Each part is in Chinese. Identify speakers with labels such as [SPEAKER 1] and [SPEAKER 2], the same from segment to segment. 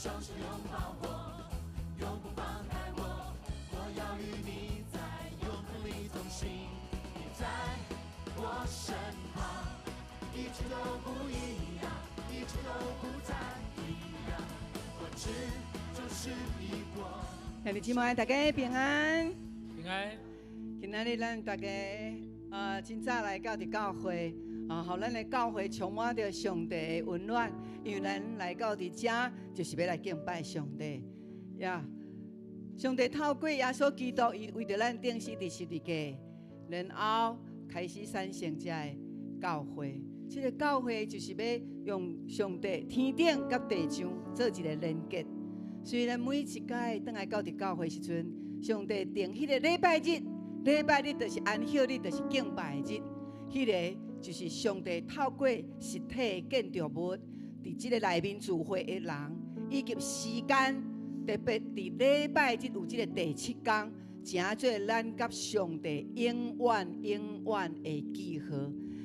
[SPEAKER 1] 双手拥抱我，永不放开我。我要与你在永恒里同行，你在我身旁，一切都不一样，一切都不再一样。我知就是你我。
[SPEAKER 2] 兄弟姊妹，大家平安。
[SPEAKER 3] 平安。
[SPEAKER 2] 今仔日咱大家真早来到伫教会互咱的教会充满着上帝的温暖，因为咱来到伫遮就是要来敬拜上帝呀。上帝透过耶稣基督，伊为着咱定死伫十字架，然后开始产生这个教会。这个教会就是要用上帝天顶甲地上做一个连结。虽然每一届倒来到伫教会时阵，上帝定迄个礼拜日。礼拜日就是安息日，就是敬拜日。迄个就是上帝透过实体建筑物，伫即个内面聚会的人，以及时间，特别伫礼拜日有即个第7天，诚做咱甲上帝永远的记号。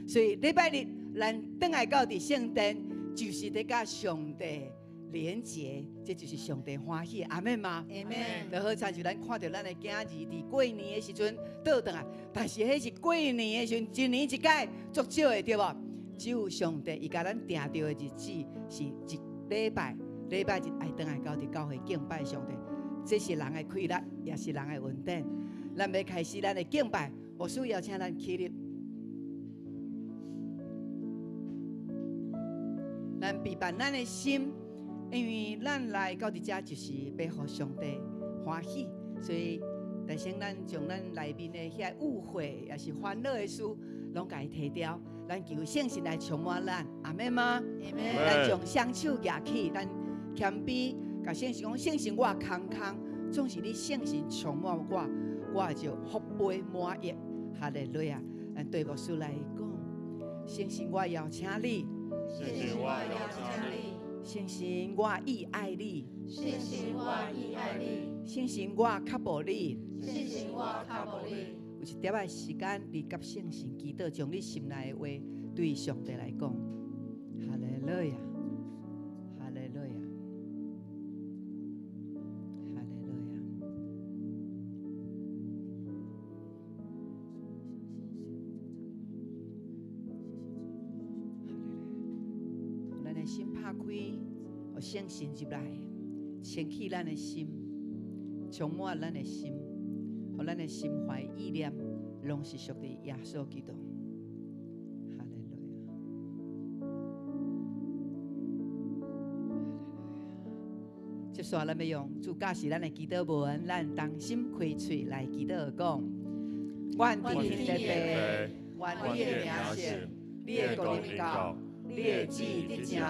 [SPEAKER 2] 所以礼拜日咱倒来到伫圣殿，就是伫甲上帝连结，这就是上帝欢喜的，阿们吗？阿们。就好像就咱看到咱的囝儿伫过年的时阵倒转来，但是迄是过年的时阵，一年一届足少的，对无？只有上帝伊甲咱定着的日子是一礼拜日爱倒来到伫教会敬拜上帝，这是人的快乐，也是人的稳定。咱要开始咱的敬拜，我需要请咱起立，咱备办咱的心。因为咱来到伫遮就是要互上帝欢喜，所以提醒咱将咱内面的遐误会也是烦恼的事，拢甲伊提掉。咱求圣神来充满咱，阿们吗？阿们。咱将双手举起，咱谦卑，甲圣神讲：圣神我空空，总是你圣神充满我，我就福杯满溢。哈利路亚！咱对牧师来讲，圣神我邀请你，
[SPEAKER 4] 圣神我邀请你。
[SPEAKER 2] 圣神，我意爱你。
[SPEAKER 4] 圣神，我意爱你。
[SPEAKER 2] 圣神，我较无你。
[SPEAKER 4] 圣神，我较无你。
[SPEAKER 2] 有一点仔时间，你甲圣神祈祷，将你心内的话对上帝来讲。哈利路亚，哈利路亚，哈利路亚。咱的心拍开，互圣神入来，清起咱的心，充满咱的心，互咱的心怀意念，拢是属于耶稣基督。哈利路亚！接下来，咱要用主教是咱的祈祷文，咱同心开嘴来祈祷讲：愿天地地，愿你的名圣，你的国临到。你的旨意伫正，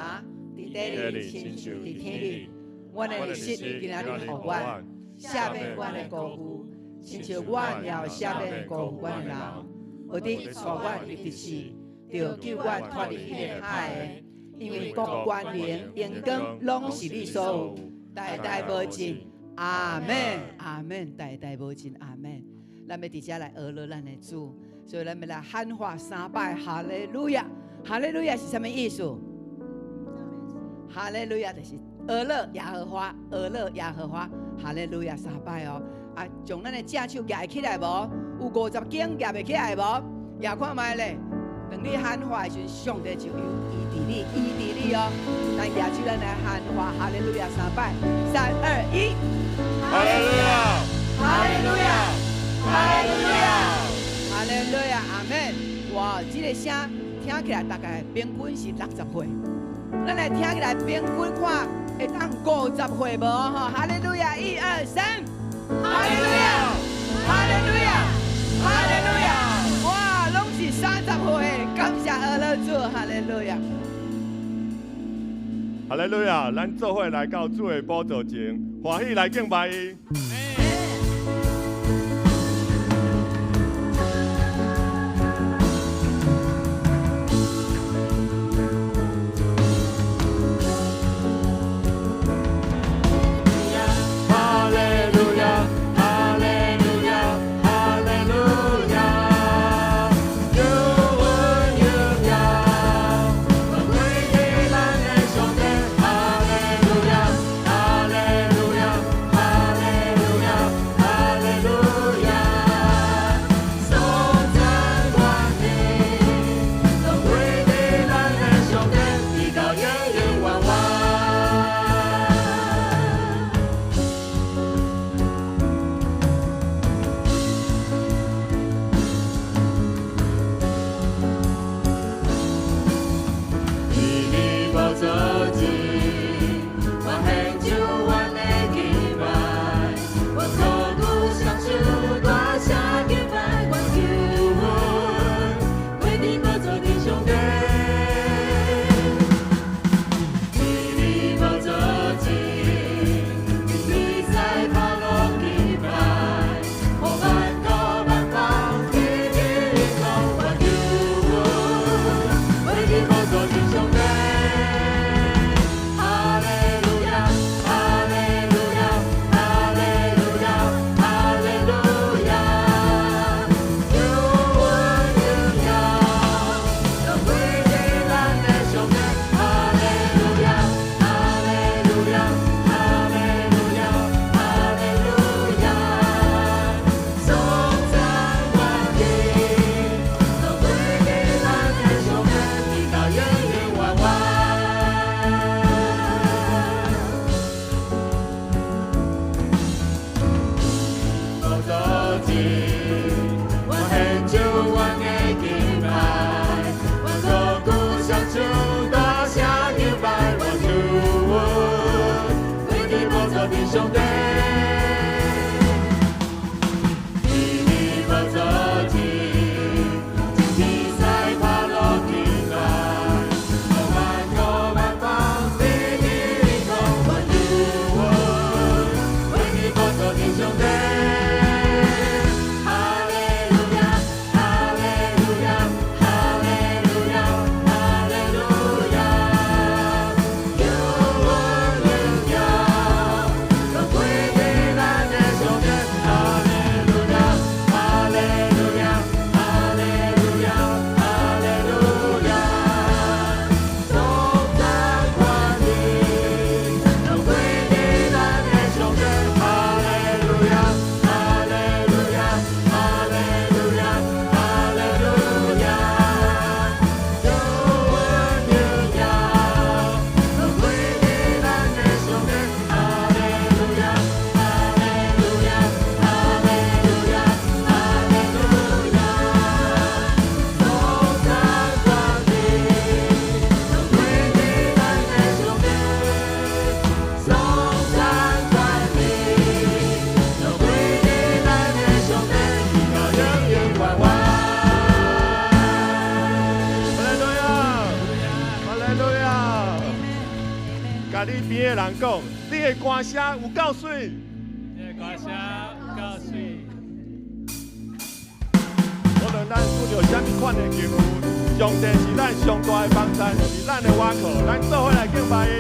[SPEAKER 2] 伫地里亲像伫天里。阮的日食今仔日互阮，赦免阮的过负，亲像阮也赦免过负阮的人。有的带阮入地死，就救阮脱离迄个海的。因为国权力、荣光，拢是你所有，代代无尽。阿门，阿门，代代无尽。阿门。咱要伫遮来学乐咱的主，所以咱要来喊话3摆，哈利路亚。哈利路亚是什么意思？哈利路亚就是俄勒耶和华，俄勒耶和华，哈利路亚3摆哦。啊，将咱的正手举起来无？有50根举袂起来无？举看卖咧。当你喊话的时候，上帝就有医治你，医治你哦。咱举手，咱来喊话，哈利路亚3摆，3、2、1，
[SPEAKER 4] 哈利路亚，
[SPEAKER 2] 哈利路亚，哈利路亚，哈利路亚，阿门。哇，这个声。听起来大概平均是60岁，咱来听起来平均看会当50岁无吼？哈利路亚，1、2、3，哈利路亚，哈利路亚，哈利路亚！哇，拢是30岁，感谢阿拉主，哈利路亚，
[SPEAKER 4] 哈利路亚！咱做伙来到主的宝座前，欢喜来敬拜伊。
[SPEAKER 1] 哈
[SPEAKER 4] 甲你边的人讲，你的歌声有够水。
[SPEAKER 3] 你的歌声有够水。
[SPEAKER 4] 无论咱拄着什么款的境遇，上帝是咱上大的帮衬，是咱的倚靠，咱做伙来敬拜伊。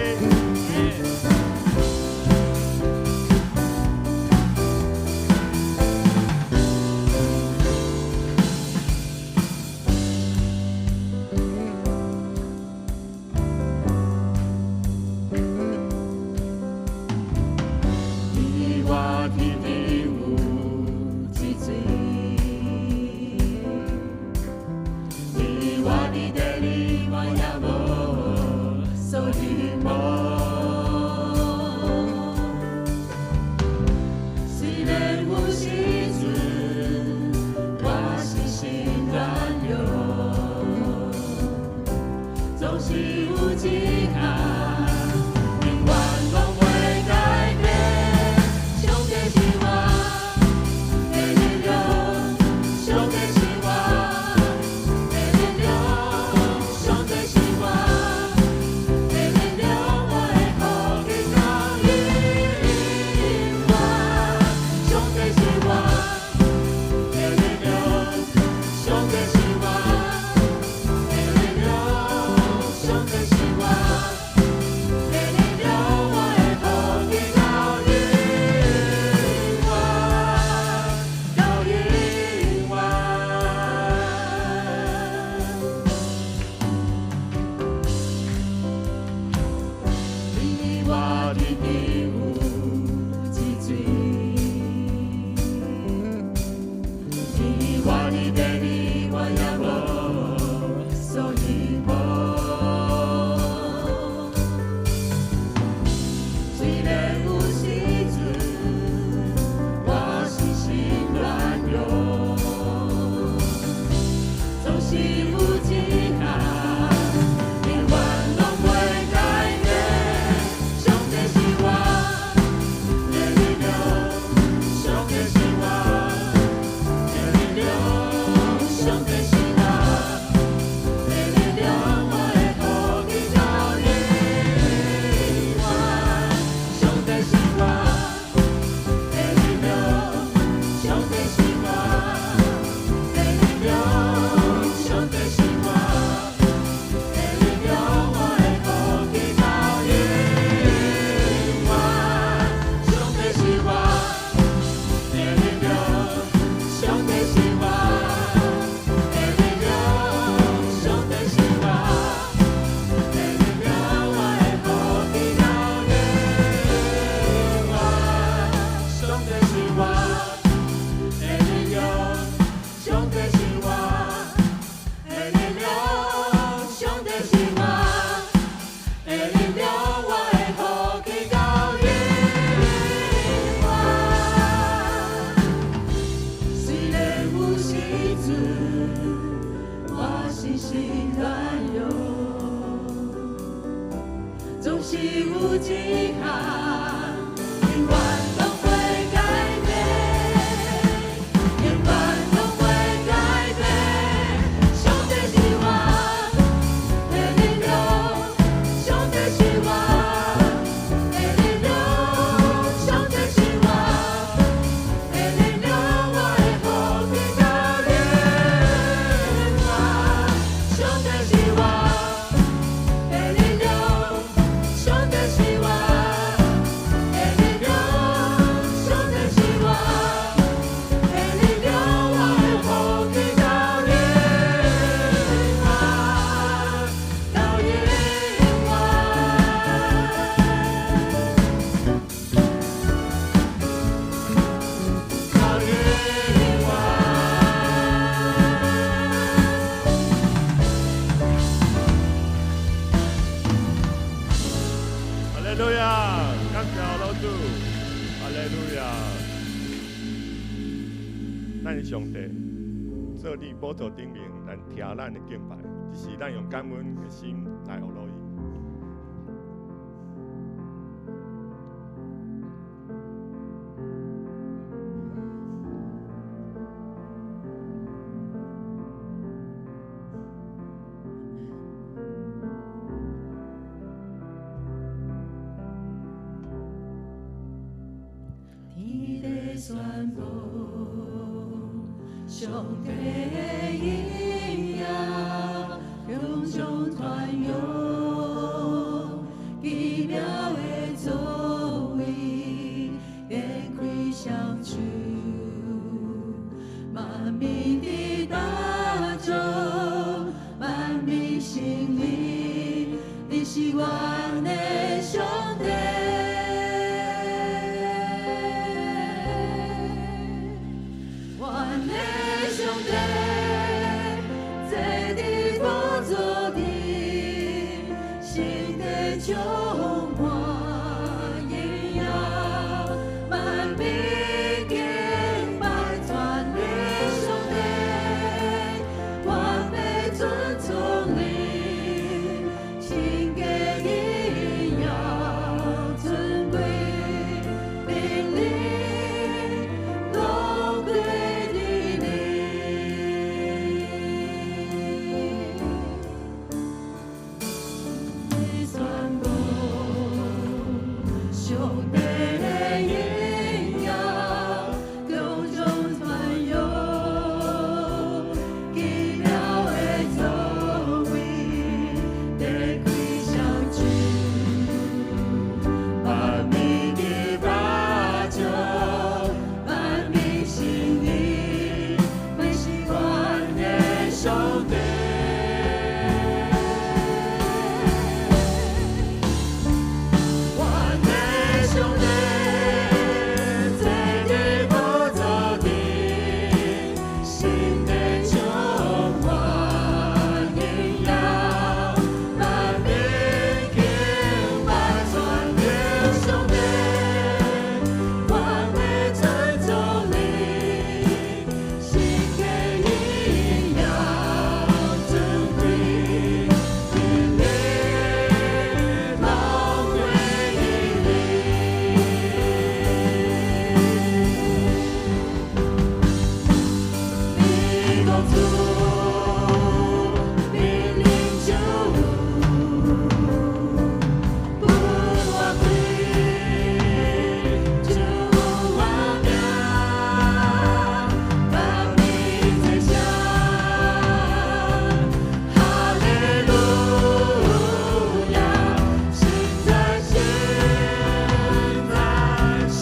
[SPEAKER 4] 上帝做你宝座顶面，咱听咱的敬拜，只是咱用感恩的心来学落伊。
[SPEAKER 1] 帝的荣耀，永中传扬，奇妙的作为，展开双手，万民的大众，万民心灵，你是我的上帝。我的上帝，坐伫宝座顶，圣地充满荣耀，万民敬拜全能上帝，我要尊崇你，圣洁荣耀尊贵，灵力拢归你。宣告上帝的荣耀，永中传扬，奇妙的作为，展开双手，万民的大众，万民心灵，你是我的上帝。我的上帝，坐伫宝座顶，圣地充满荣耀，万民敬拜全能上帝，我要尊崇你，圣洁荣耀尊贵，灵力拢归你。你公主，你领主，不我归，主我名，万民在上，哈利路亚，现在现在现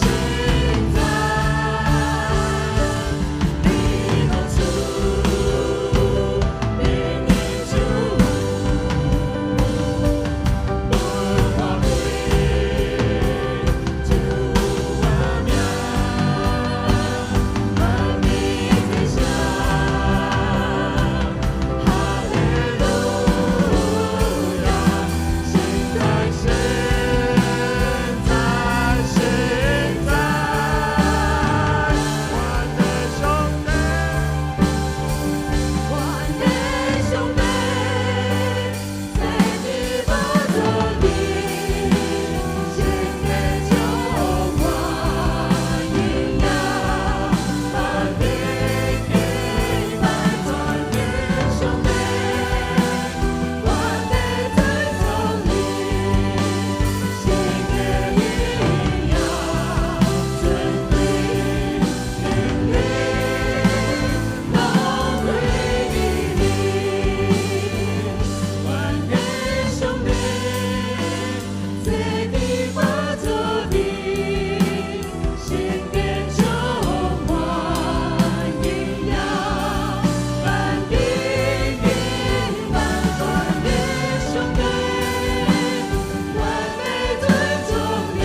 [SPEAKER 1] 在。你公主，你领主，不我归，主我名，万民在上，哈利路亚，现在现在现在，我的上帝。我的上帝，坐伫宝座顶，圣地充满荣耀，万民敬拜全能上帝，我要尊崇你，圣洁荣耀尊贵，灵力拢归你。我的上帝，坐伫宝座顶，圣地充满荣耀，万民敬拜全能上帝，我要尊崇你，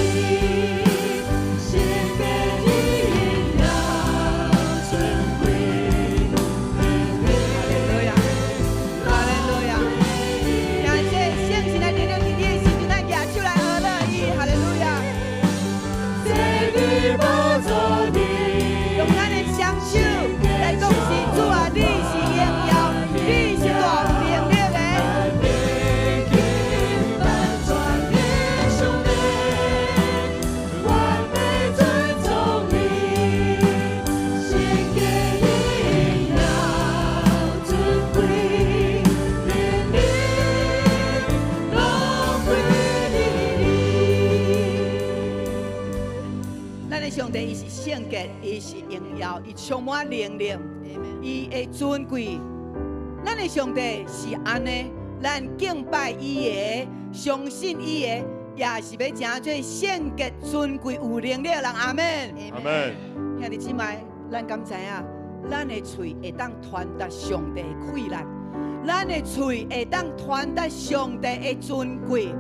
[SPEAKER 1] 圣洁荣耀尊贵，灵力
[SPEAKER 2] 哈利路亚，感谢圣神的力量，今天的时阵，咱举手来学乐伊，哈利路亚，
[SPEAKER 1] 坐伫宝座顶。
[SPEAKER 2] 用咱的双手来讲是主啊，你是荣耀，你是大有能力的。
[SPEAKER 1] 敬拜全能上帝，我要尊崇你，圣洁荣耀尊贵，灵力拢归你。
[SPEAKER 2] 咱的上帝伊是圣洁，伊是荣耀，伊充满能力，伊伊的尊贵。咱的上帝是安尼，咱敬拜伊的，相信伊的，也是要诚做圣洁、尊贵、有能力的人。阿门。
[SPEAKER 4] 阿门。
[SPEAKER 2] 兄弟姊妹，咱敢知影？咱的嘴会当传达上帝的快乐，咱的嘴会当传达上帝的尊贵。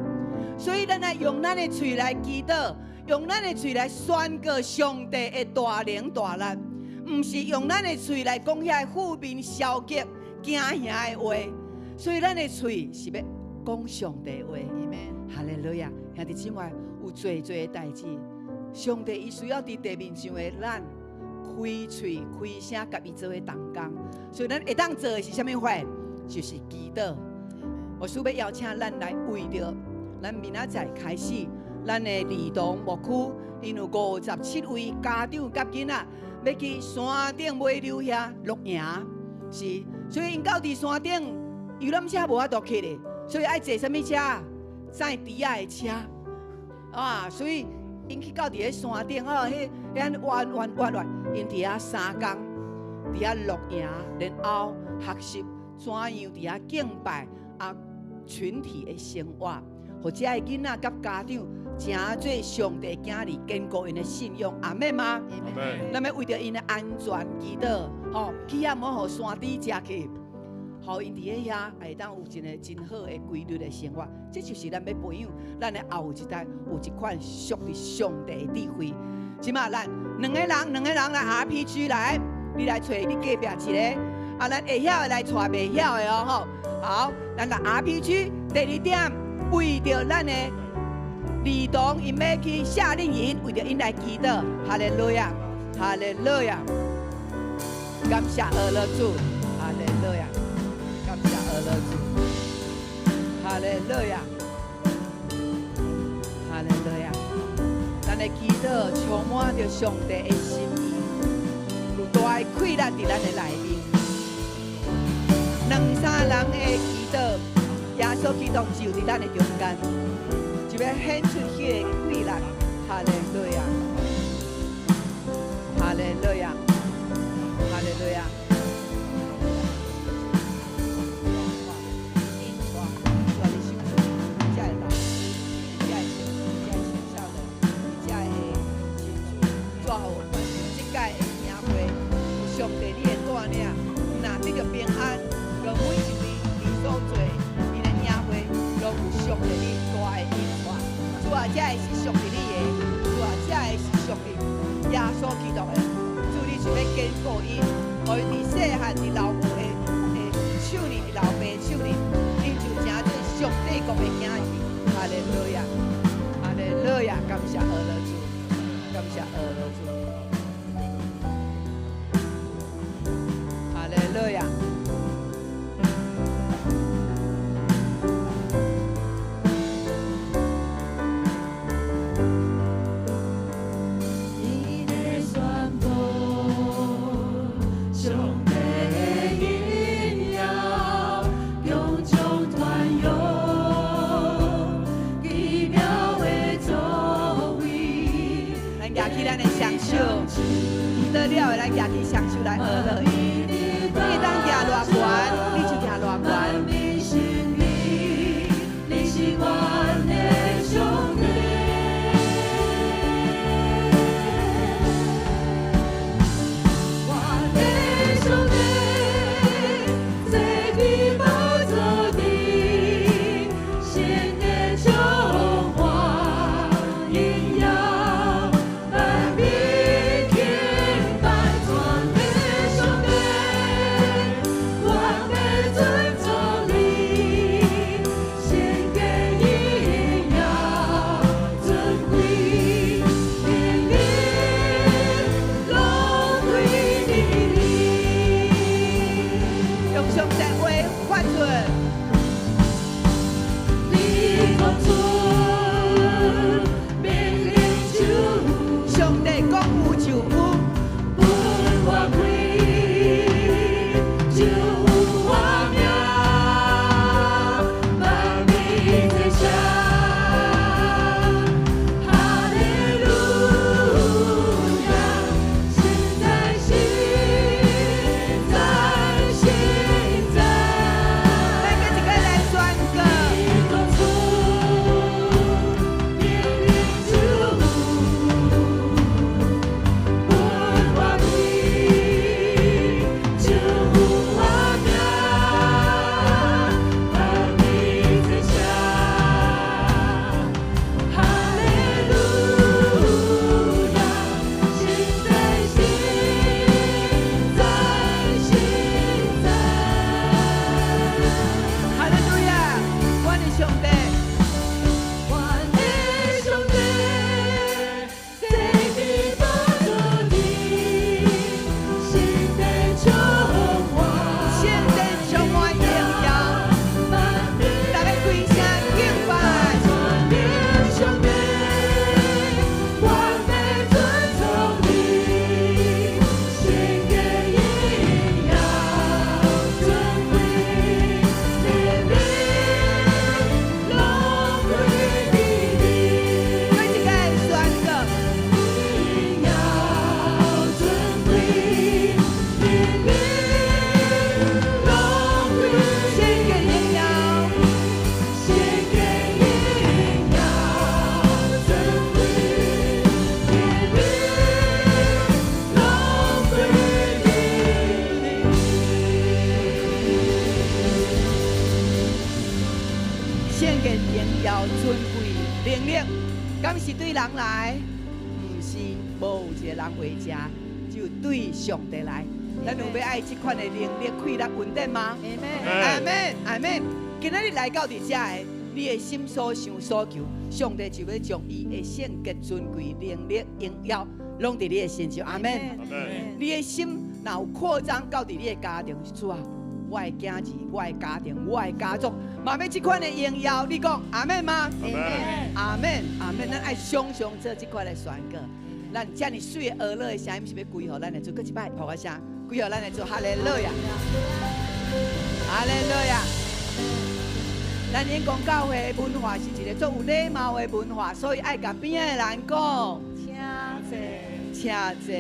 [SPEAKER 2] 所以，咱来用咱的嘴来祈祷，用咱的嘴来宣告上帝的大能大力，唔是用咱的嘴来讲遐负面消极、惊吓的话。所以，咱的嘴是要讲上帝的话。哈利路亚！兄弟姊妹，有最的代志，上帝伊需要伫地面上的咱开嘴开声，甲伊做的同工。所以，咱会当做的是啥物话？就是祈祷。我需要邀请咱来为着。咱明仔载开始，咱的儿童牧区因有57位家长甲囡仔要去山顶买牛遐露营，是，所以因到伫山顶，游览车无法度去咧，所以爱坐什么车？载猪仔的车，啊，所以因去到伫咧山顶哦，迄弯，因伫遐3天，伫遐露营，然后学习怎样伫遐敬拜啊群体的生活。或者的囡仔甲家长，诚做上帝囝儿，坚固因的信仰。阿妹吗？
[SPEAKER 4] 阿妹。
[SPEAKER 2] 咱要为着因的安全祈祷，吼，去遐莫互山猪食去，互因伫咧遐会当有一个真好的规律的生活。这就是咱要培养咱的后一代有一款属于上帝的智慧。即马咱两个人来 RPG 来，你来找你隔壁一个，啊，咱会晓的来带袂晓的哦，吼。好，咱来 RPG 第2点。为着咱的儿童，因要去夏令营，为着因来祈祷。哈利路亚，哈利路亚，感谢俄勒主，哈利路亚，感谢俄勒主，哈利路亚，哈利路亚。咱的祈祷充满着上帝的心意，有大的快乐伫咱的内面。2、3人的祈祷。耶稣基督就伫咱的中间，就要显出迄个快乐。哈利路亚，哈利路亚，哈利路亚。上帝你的带领，若得着平安，让每一位你所做。拢有上帝你大的恩典，主啊，这是属于你的，主啊，这是属于耶稣基督的。主，你是要坚固伊，互伊伫细汉伫老母的手里，伫老爸手里，因就诚做上帝国的囝儿。哈利路亚，哈利路亚，感谢俄勒主，感谢俄勒主，哈利路亚。祈祷了的，咱举起双手来呵乐伊。你当行偌悬，你就行偌悬。你是我的上帝，我的上帝，在你宝座顶，显得荣华荣耀。献给荣耀、尊贵、能力，敢是对人来，不是无一个人回家，只有对上帝来。咱有要爱这款的能力、气力、稳定吗？阿门，阿门。今仔日来到伫遮的，你的心所想所求，上帝就要将伊的圣洁、尊贵、能力、荣耀，拢伫你的身上。阿门。你的心若有扩张到伫你的家庭，主啊，我的囝儿、我的家庭、我的家族，嘛要这款的荣耀，你讲阿门吗？阿门，阿门。咱爱常常做这款的宣告。咱遮尔水的娱乐的声音是要归予咱的主，搁一摆呼个声，归予咱的主，哈利路亚，哈利路亚。咱永光教会的文化是一个足有礼貌的文化，所以爱甲边的人讲，请坐，请坐。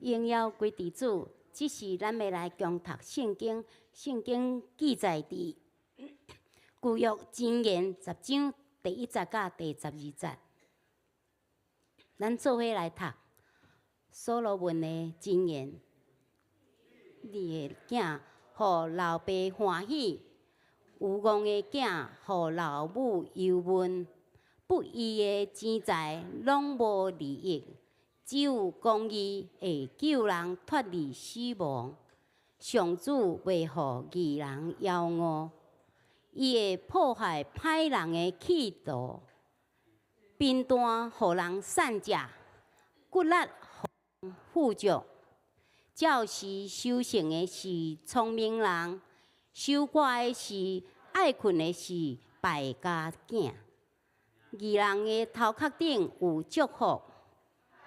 [SPEAKER 5] 荣耀归地主，只是咱要来共读圣经。圣经记载伫旧约箴言10章第1节到第12节，咱做伙来读所罗门的箴言。你的囝，互老爸欢喜；有憨的囝，互老母忧闷。不义的钱财拢无利益，只有公义会救人脱离死亡。上主袂互义人夭餓，伊会破坏歹人的企图，兵端互人散食，骨力互人富足。教是修行的是聪明人，守寡的是爱困的是败家囝。义人的头壳顶有祝福，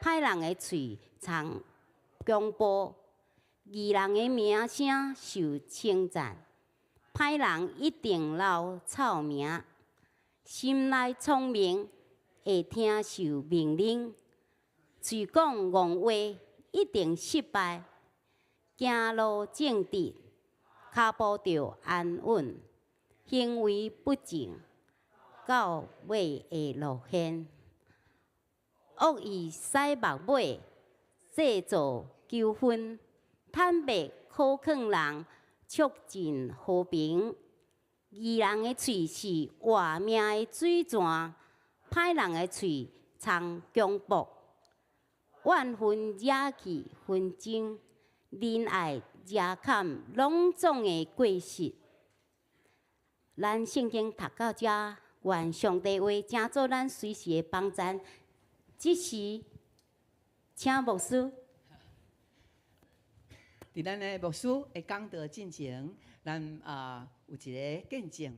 [SPEAKER 5] 歹人的喙藏公布。义人的名声受称赞，歹人一定留臭名。心内聪明会听受命令，嘴讲戆话一定失败。行路正直，脚步着安稳，行为不正，到尾会露馅。恶意使目尾，制造纠纷。坦白可劝人，促进和平。义人的喙是活命的水泉，歹人的喙藏强暴。万分惹气纷争。仁爱惹砍拢总的过失，咱圣经读到这，愿上帝话成做咱随时的帮助。这时，请牧师。
[SPEAKER 2] 伫咱的牧师的讲道进前，咱有一个见证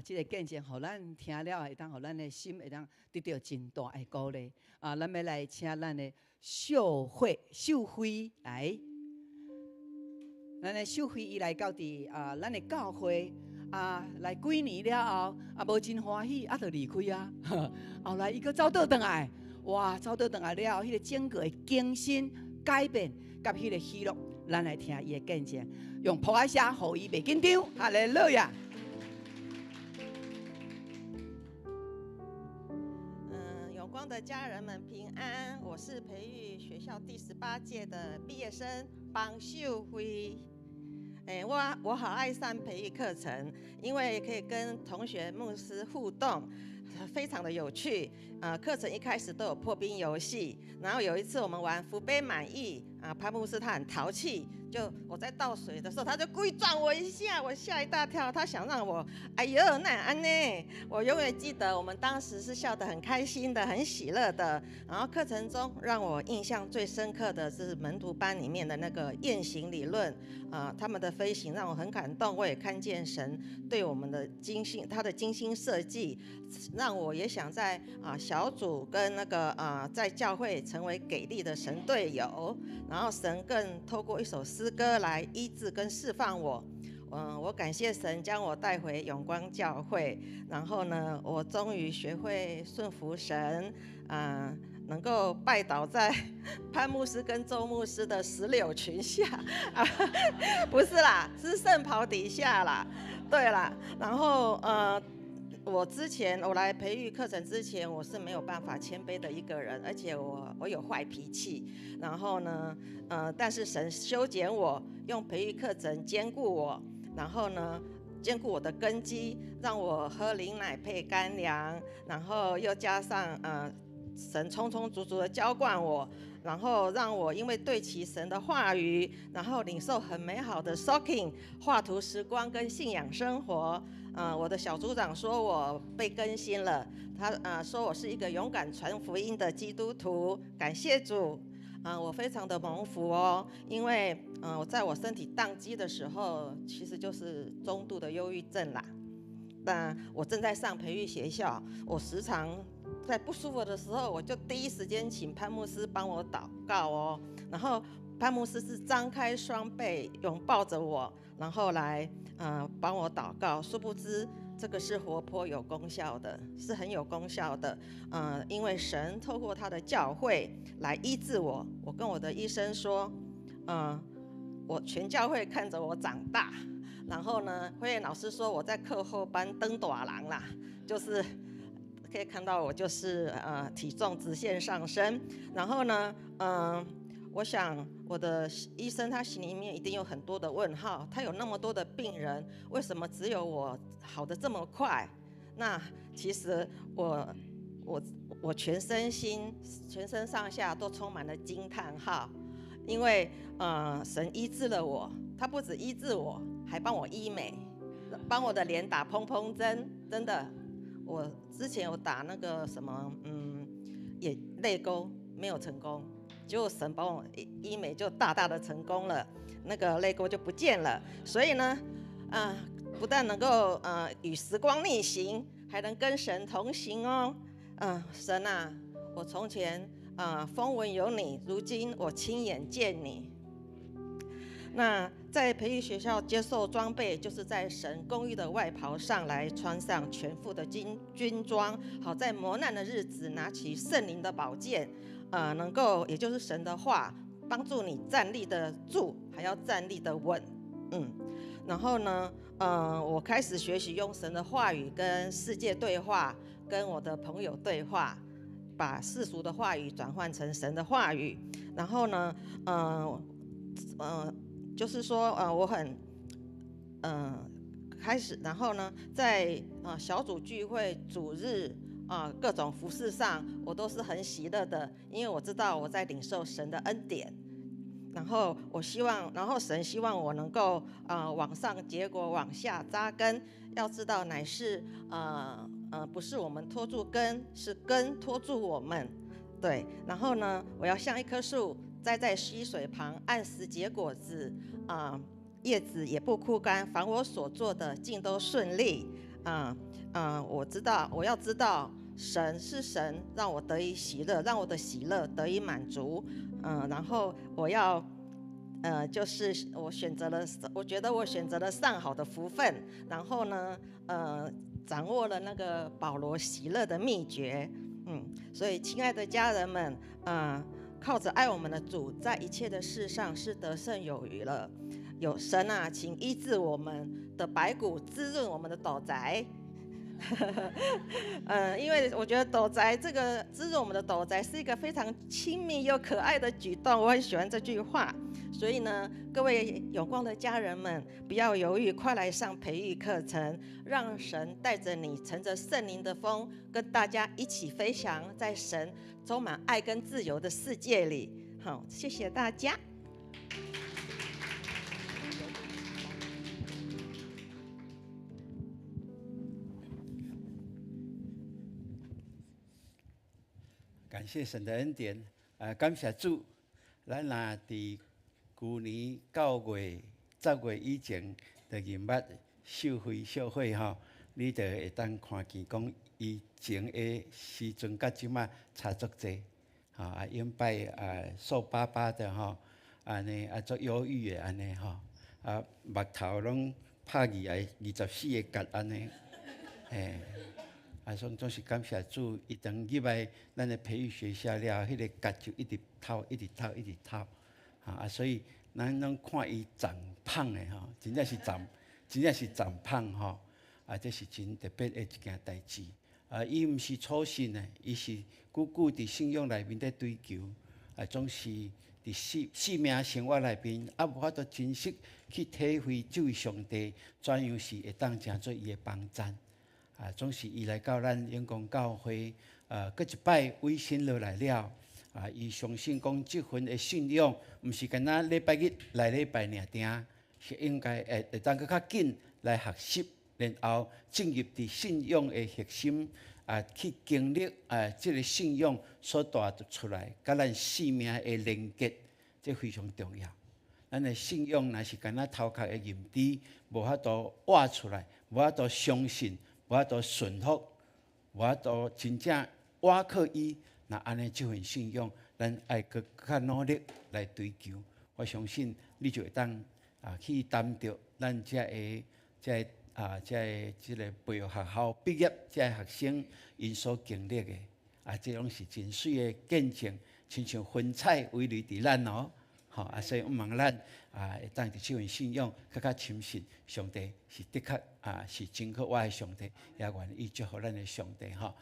[SPEAKER 2] 这个见证，互咱听了会当，互咱的心会当得到真大的鼓励咱要来请咱的秀慧来。咱的秀慧伊来到咱的教会来几年了后无真欢喜就离开后来伊阁走倒转来，哇，走倒转来了后，迄个整个的更新改变，甲迄个喜乐，咱来听伊的见证，用普爱声，互伊袂紧张，哈利路亚。
[SPEAKER 6] 永光的家人们平安，我是培育学校第18届的毕业生邦秀辉。我好爱上培育课程，因为可以跟同学、牧师互动，非常的有趣。课程一开始都有破冰游戏，然后有一次我们玩福杯满溢潘牧师他很淘气，就我在倒水的时候，他就故意撞我一下，我吓一大跳，他想让我，哎呦，那安呢？我永远记得我们当时是笑得很开心的，很喜乐的。然后课程中让我印象最深刻的是门徒班里面的那个雁行理论，他们的飞行让我很感动，我也看见神对我们的他的精心设计，让我也想在小组跟那个在教会成为给力的神队友。然后神更透过一首诗歌来医治跟释放我。我感谢神将我带回永光教会，然后呢，我终于学会顺服神，能够拜倒在潘牧师跟周牧师的石榴裙下，不是啦，是圣袍底下啦，对啦，然后我之前我来培育课程之前，我是没有办法谦卑的一个人，而且我有坏脾气。然后呢，但是神修剪我，用培育课程兼顾我，然后呢，兼顾我的根基，让我喝灵奶配干粮，然后又加上神充充足足的浇灌我。然后让我因为对齐神的话语，然后领受很美好的 soaking 画图时光跟信仰生活。我的小组长说我被更新了，他说我是一个勇敢传福音的基督徒，感谢主。我非常的蒙福哦，因为我在我身体宕机的时候，其实就是中度的忧郁症啦。那我正在上培育学校，我时常在不舒服的时候，我就第一时间请潘牧师帮我祷告哦。然后潘牧师是张开双臂拥抱着我，然后来帮我祷告。殊不知这个是活泼有功效的，是很有功效的。因为神透过他的教会来医治我。我跟我的医生说，我全教会看着我长大。然后呢，慧燕老师说我在课后班登大人啦，就是可以看到我就是体重直线上升。然后呢，我想我的医生他心里面一定有很多的问号，他有那么多的病人，为什么只有我好得这么快？那其实我全身上下都充满了惊叹号，因为神医治了我，他不止医治我，还帮我医美，帮我的脸打砰砰针，真的。我之前有打那个什么，也泪沟没有成功，结果神帮我医美就大大的成功了，那个泪沟就不见了。所以呢，不但能够与时光逆行，还能跟神同行哦。神啊，我从前风闻有你，如今我亲眼见你。那在培育学校接受装备，就是在神公义的外袍上来穿上全副的军装，好在磨难的日子拿起圣灵的宝剑，能够也就是神的话，帮助你站立得住，还要站立得稳。然后呢，我开始学习用神的话语跟世界对话，跟我的朋友对话，把世俗的话语转换成神的话语。然后呢，就是说，我很，开始，然后呢，在小组聚会、主日各种服事上，我都是很喜乐的，因为我知道我在领受神的恩典。然后神希望我能够往上结果，往下扎根。要知道，乃是不是我们拖住根，是根拖住我们。对，然后呢，我要像一棵树栽在溪水旁，按时结果子，叶子也不枯干，凡我所做的尽都顺利。我要知道神是神，让我得以喜乐，让我的喜乐得以满足。然后我要就是我觉得我选择了上好的福分，然后呢掌握了那个保罗喜乐的秘诀。所以亲爱的家人们，靠着爱我们的主，在一切的事上是得胜有余了。有神啊，请医治我们的白骨，滋润我们的斗宅。因为我觉得斗宅这个滋润我们的斗宅是一个非常亲密又可爱的举动，我很喜欢这句话。所以呢，各位有光的家人们，不要犹豫，快来上培育课程，让神带着你乘着圣灵的风，跟大家一起飞翔在神充满爱跟自由的世界里。好，谢谢大家。
[SPEAKER 7] 感谢神的恩典，感谢主。咱若伫去年9月、10月以前的任捌秀慧小会吼，你就会当看见讲以前的时阵甲即马差足济，永摆瘦巴巴的吼，安尼足忧郁的安尼吼，目头拢拍24个角安尼，总是感谢主，一当入来咱的培育学校了，迄个角就一直透，一直透，一直透，所以咱拢看伊长胖的吼，真正是长胖吼，这是真特别的一件代志。伊毋是初信的，伊是久久伫信仰内面在追求，总是伫生命生活内面无法度真实去体会这位上帝怎样是会当成做伊的帮衬。总是伊来到咱永光教会，搁一摆委身落来了。伊相信讲这份的信仰，毋是干那礼拜日来礼拜尔定，是应该会当搁较紧来学习。然后进入伫信仰的核心，去经历这个信仰所带出来，甲咱生命的连结，这非常重要。咱的信仰若是干那头壳的认知，无法度挖出来，无法度相信，无法度顺服，无法度真正挖靠伊，那安尼这份信仰，咱爱搁较努力来追求。我相信你就会当去担着咱这个培育学校毕业这学生因所经历的，这拢是真水的见证，亲像云彩围绕伫咱哦，所以我望咱会当伫这份信仰较深信上帝是的确是真可爱的上帝，也愿意祝福咱的上帝好，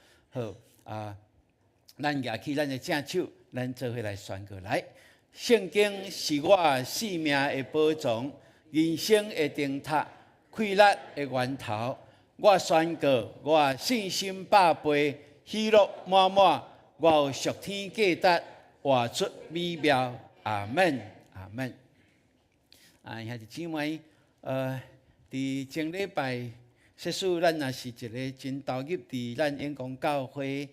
[SPEAKER 7] 咱举起咱的正手，咱做伙来宣告来。圣经是我生命的宝藏，人生的灯塔。快乐的源头，我宣告，我信心百倍，喜乐满满，我有属天价值，活出美妙。阿门，阿门。兄弟姊妹，伫前礼拜，说使咱也是一个真投入伫咱永光教会，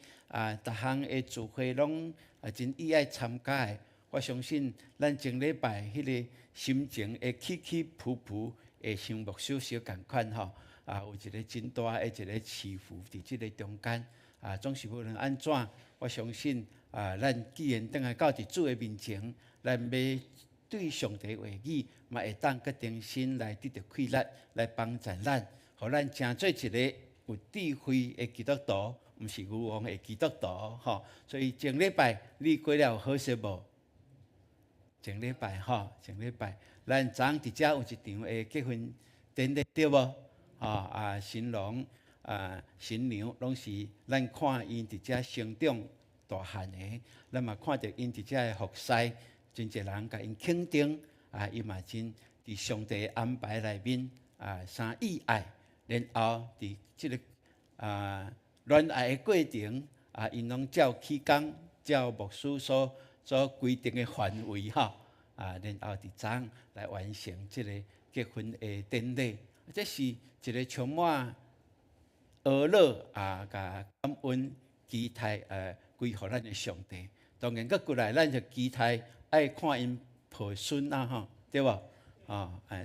[SPEAKER 7] 逐项的聚会拢真意爱参加的。我相信咱前礼拜迄个心情会起起伏伏。会像牧师小共款吼，有一个真大的一个起伏伫即个中间，总是无论安怎，我相信咱既然倒来到伫主的面前，咱要对上帝话语，嘛会当决定心来得到快乐，来帮助咱，互咱成做一个有智慧的基督徒，毋是愚妄的基督徒吼。所以前礼拜你过了好势无？前礼拜，咱昨昏伫遮有一场的结婚典礼，对无？新郎、新娘拢是咱看因伫遮成长大汉的，咱嘛看到因伫遮的服侍，真侪人甲因肯定，伊嘛真伫上帝的安排内面，生意爱，然后伫即个恋爱的过程，因拢照起工，照牧师所规定的范围然后伫昨昏来完成即个结婚的典礼，这是一个充满娱乐甲感恩期待归互咱的上帝。当然，搁过来咱就期待爱看因抱孙对无？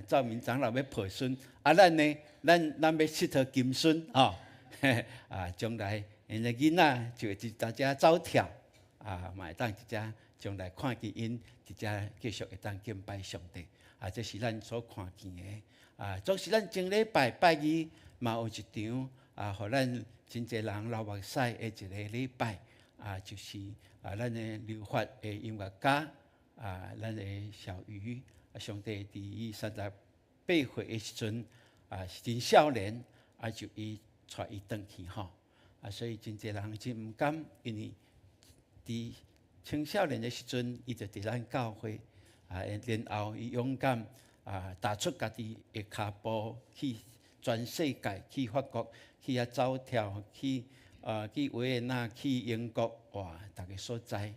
[SPEAKER 7] 赵明长老要抱孙，咱呢，咱要佚佗金孙将来因的囡仔就会伫大家走跳嘛会当伫遮。将来看见因伫遮继续会当敬拜上帝，这是咱所看见的。总是咱前礼拜拜二嘛有一场互咱真侪人流目屎的一个礼拜，就是咱的留法的音乐家，咱的小鱼，上帝伫伊38岁的时阵，是真少年，就伊带伊转去所以真侪人真毋甘，因为伫青少年的时阵，伊就伫咱教会，然后伊勇敢踏出家己的脚步，去全世界，去法国，去走跳，去维也纳，去英国，逐个所在。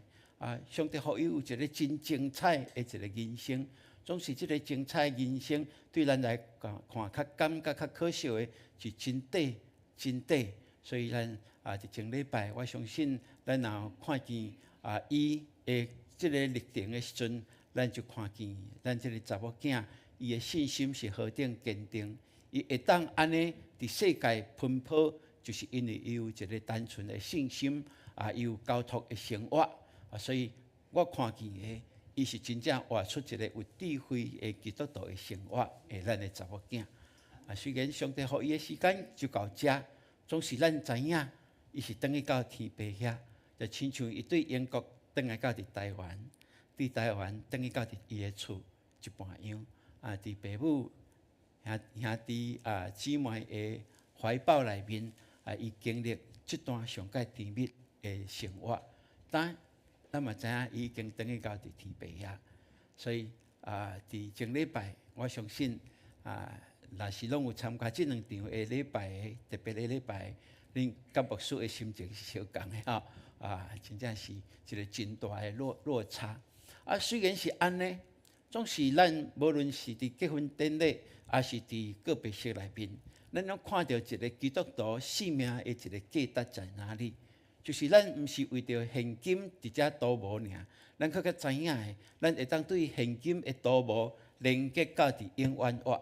[SPEAKER 7] 上帝互伊有一个真精彩的一个人生，总是即个精彩人生对咱来看较感觉较可笑的，是真短真短。所以咱伫前礼拜，我相信咱若看见。伊的即个历程的时阵，咱就看见咱即个查某囝，伊的信心是何等坚定。伊会当安尼伫世界奔跑，就是因为伊有一个单纯的信心，伊有交托的生活。所以我看见的，伊是真正活出一个有智慧的基督徒的生活的咱的查某囝。虽然上帝予伊的时间就到遮，总是咱知影，伊是等于到天父遐。就亲像伊对英国转来到伫台湾，对台湾等于到伫伊的厝一般样。伫父母兄弟姊妹的怀抱内面伊经历即段上界甜蜜的生活。但咱嘛知影，伊已经等于到伫天父遐，所以伫前礼拜，我相信若是拢有参加即两场的礼拜的特别的礼拜，恁甲牧师的心情是相共的吼。真正是一个真大的落差。虽然是安尼，总是咱无论是伫结婚典礼，还是伫个别式内面，咱拢看到一个基督徒性命的一个价值在哪里？就是咱毋是为着现金伫遮赌无尔，咱更较知影的，咱会当对现金的赌无连接到伫永远活。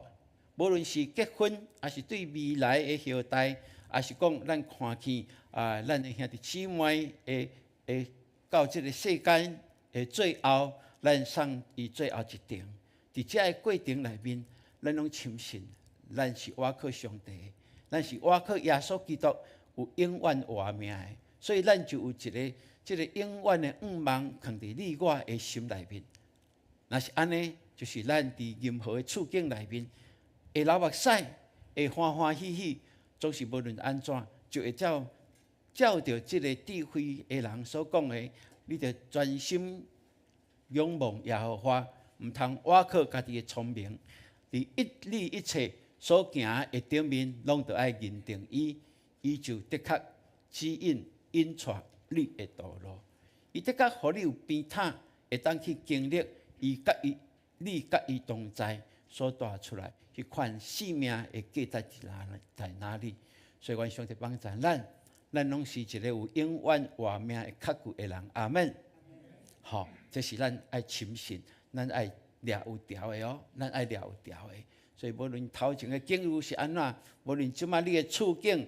[SPEAKER 7] 无论是结婚，还是对未来的后代，还是讲咱看见咱的兄弟姊妹会到即个世间的最后，咱送伊最后一程。伫遮个过程内面，咱拢深信，咱是倚靠上帝，咱是倚靠耶稣基督有永远活命的，所以咱就有即个永远的愿望藏伫你我的心内面。若是安尼，就是咱伫任何的处境内面，会流目屎，会欢欢喜喜，总是无论安怎，就会照着即个智慧的人所讲的，你着专心仰望耶和华，毋通倚靠家己的聪明，伫你一切所行的顶面，拢着爱认定伊，伊就的确指引带你的道路。伊的确互你有边塔，会当去经历你甲伊同在所带出来，迄款生命的价值在哪里？所以，阮上帝帮助咱拢是一个有永远活命的确据的人。阿门。好，这是咱爱深信，咱爱抓有条的哦，咱爱抓有条的。所以，无论头前的境遇是安怎，无论即摆你的处境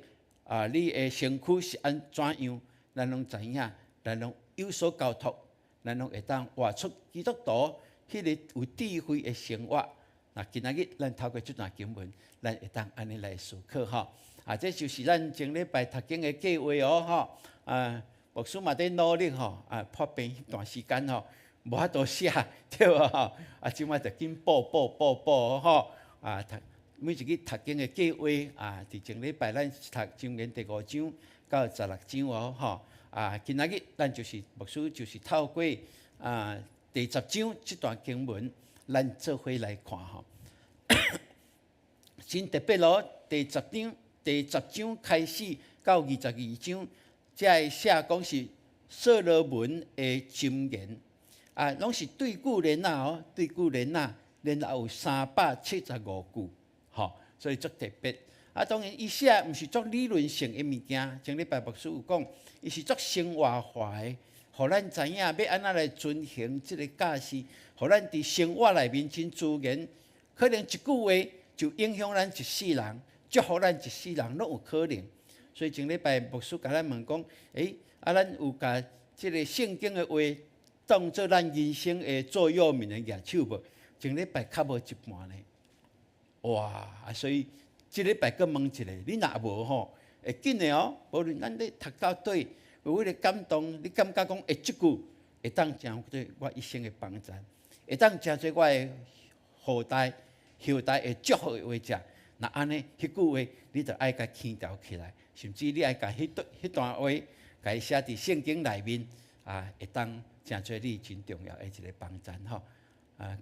[SPEAKER 7] 你的身躯是安怎样，咱拢知影，咱拢有所交托，咱拢会当活出基督徒迄个有智慧的生活。今仔日咱透过这段经文，咱会当安尼来思考吼。这就是咱前礼拜读经的计划哦吼。牧师嘛在努力吼，破病迄段时间吼，无法度写对无吼？即摆着紧补吼。每一日读经的计划伫前礼拜咱读箴言第5章到16章哦吼。今仔日咱就是牧师就是透过第10章这段经文，咱做伙来看吼。真特别咯，第10章开始到22章，这会写讲是所罗门的箴言，拢是对句联哦，对句联然后有375句，吼，所以足特别。当然伊写毋是足理论性的物件，前礼拜牧师有讲，伊是足生活化的，互咱知影要安怎来遵行即个教示，互咱伫生活内面真自然，可能一句话就影响咱一世人。祝福咱一世人拢有可能，所以前礼拜牧师甲咱问讲，咱有甲即个圣经的话当做咱人生的座右铭的举手无？前礼拜较无一半呢。哇！所以即礼拜阁问一下，你若无吼，会紧的哦。无论咱咧读到底，有迄个感动，你感觉讲即句会当成对我一生的帮助，会当成做我的后代的祝福的话者。那安尼，迄句话你着爱甲牵调起来，甚至你爱甲迄段话，甲伊写伫圣经内面，会当成做你真重要的一个帮助吼。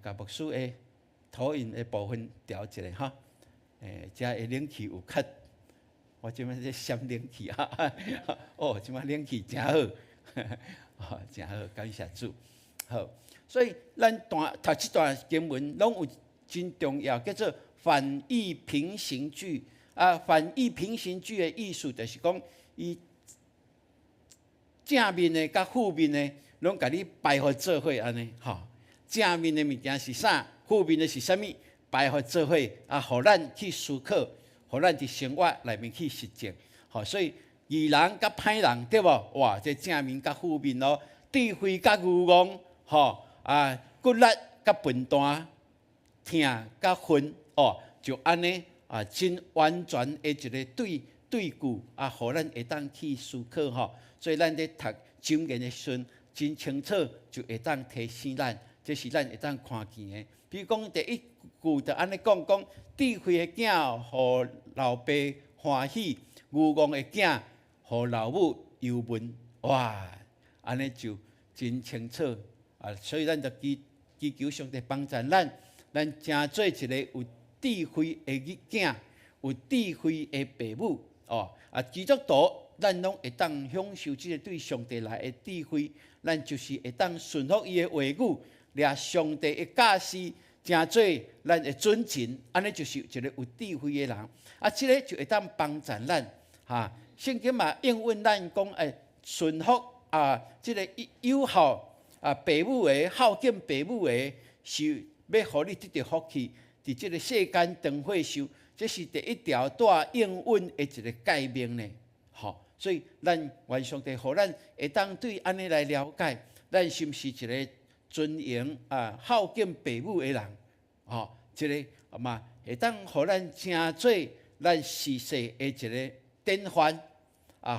[SPEAKER 7] 甲牧师的土印的部分调一下吼，遮的冷气有较，我即摆在闪冷气哦，即摆冷气真好，真好，感谢主。好，所以咱读即段经文，拢有真重要，叫做反义平行句。反义平行句的意思就是讲，伊正面的甲负面的，拢甲你摆互做伙安尼吼。正面的物件是啥？负面的是啥物？摆互做伙互咱去思考，互咱伫生活内面去实践。吼，所以义人甲歹人对无？哇，这正面甲负面咯，智慧甲愚妄，吼骨力甲笨蛋，疼甲昏哦，就安尼真完全的一个对句互咱会当去思考吼。所以咱咧读箴言的时阵，真清楚就会当提醒咱，这是咱会当看见的。比如讲第一句就安尼讲，智慧的囝互老爸欢喜，牛郎的囝，互老母忧闷。哇，安尼就真清楚啊！所以咱就祈求上帝帮助咱真做一个有智慧的囝，有智慧的父母哦。基督徒咱拢会当享受这个对上帝来的智慧，咱就是会当顺服伊的话语，掠上帝的教示，真做咱的准绳。安尼就是一个有智慧的人。这个就会当帮助咱圣经嘛应允咱讲顺服这个有效父母的孝敬父母的，是要互你得到福气，伫这个世间长岁寿，这是第一条大应允的一个诫命呢。所以咱愿上帝，互咱会当对安尼来了解，咱是毋是一个尊严孝敬父母的人？这个嘛会当互咱成做咱世世的一个典范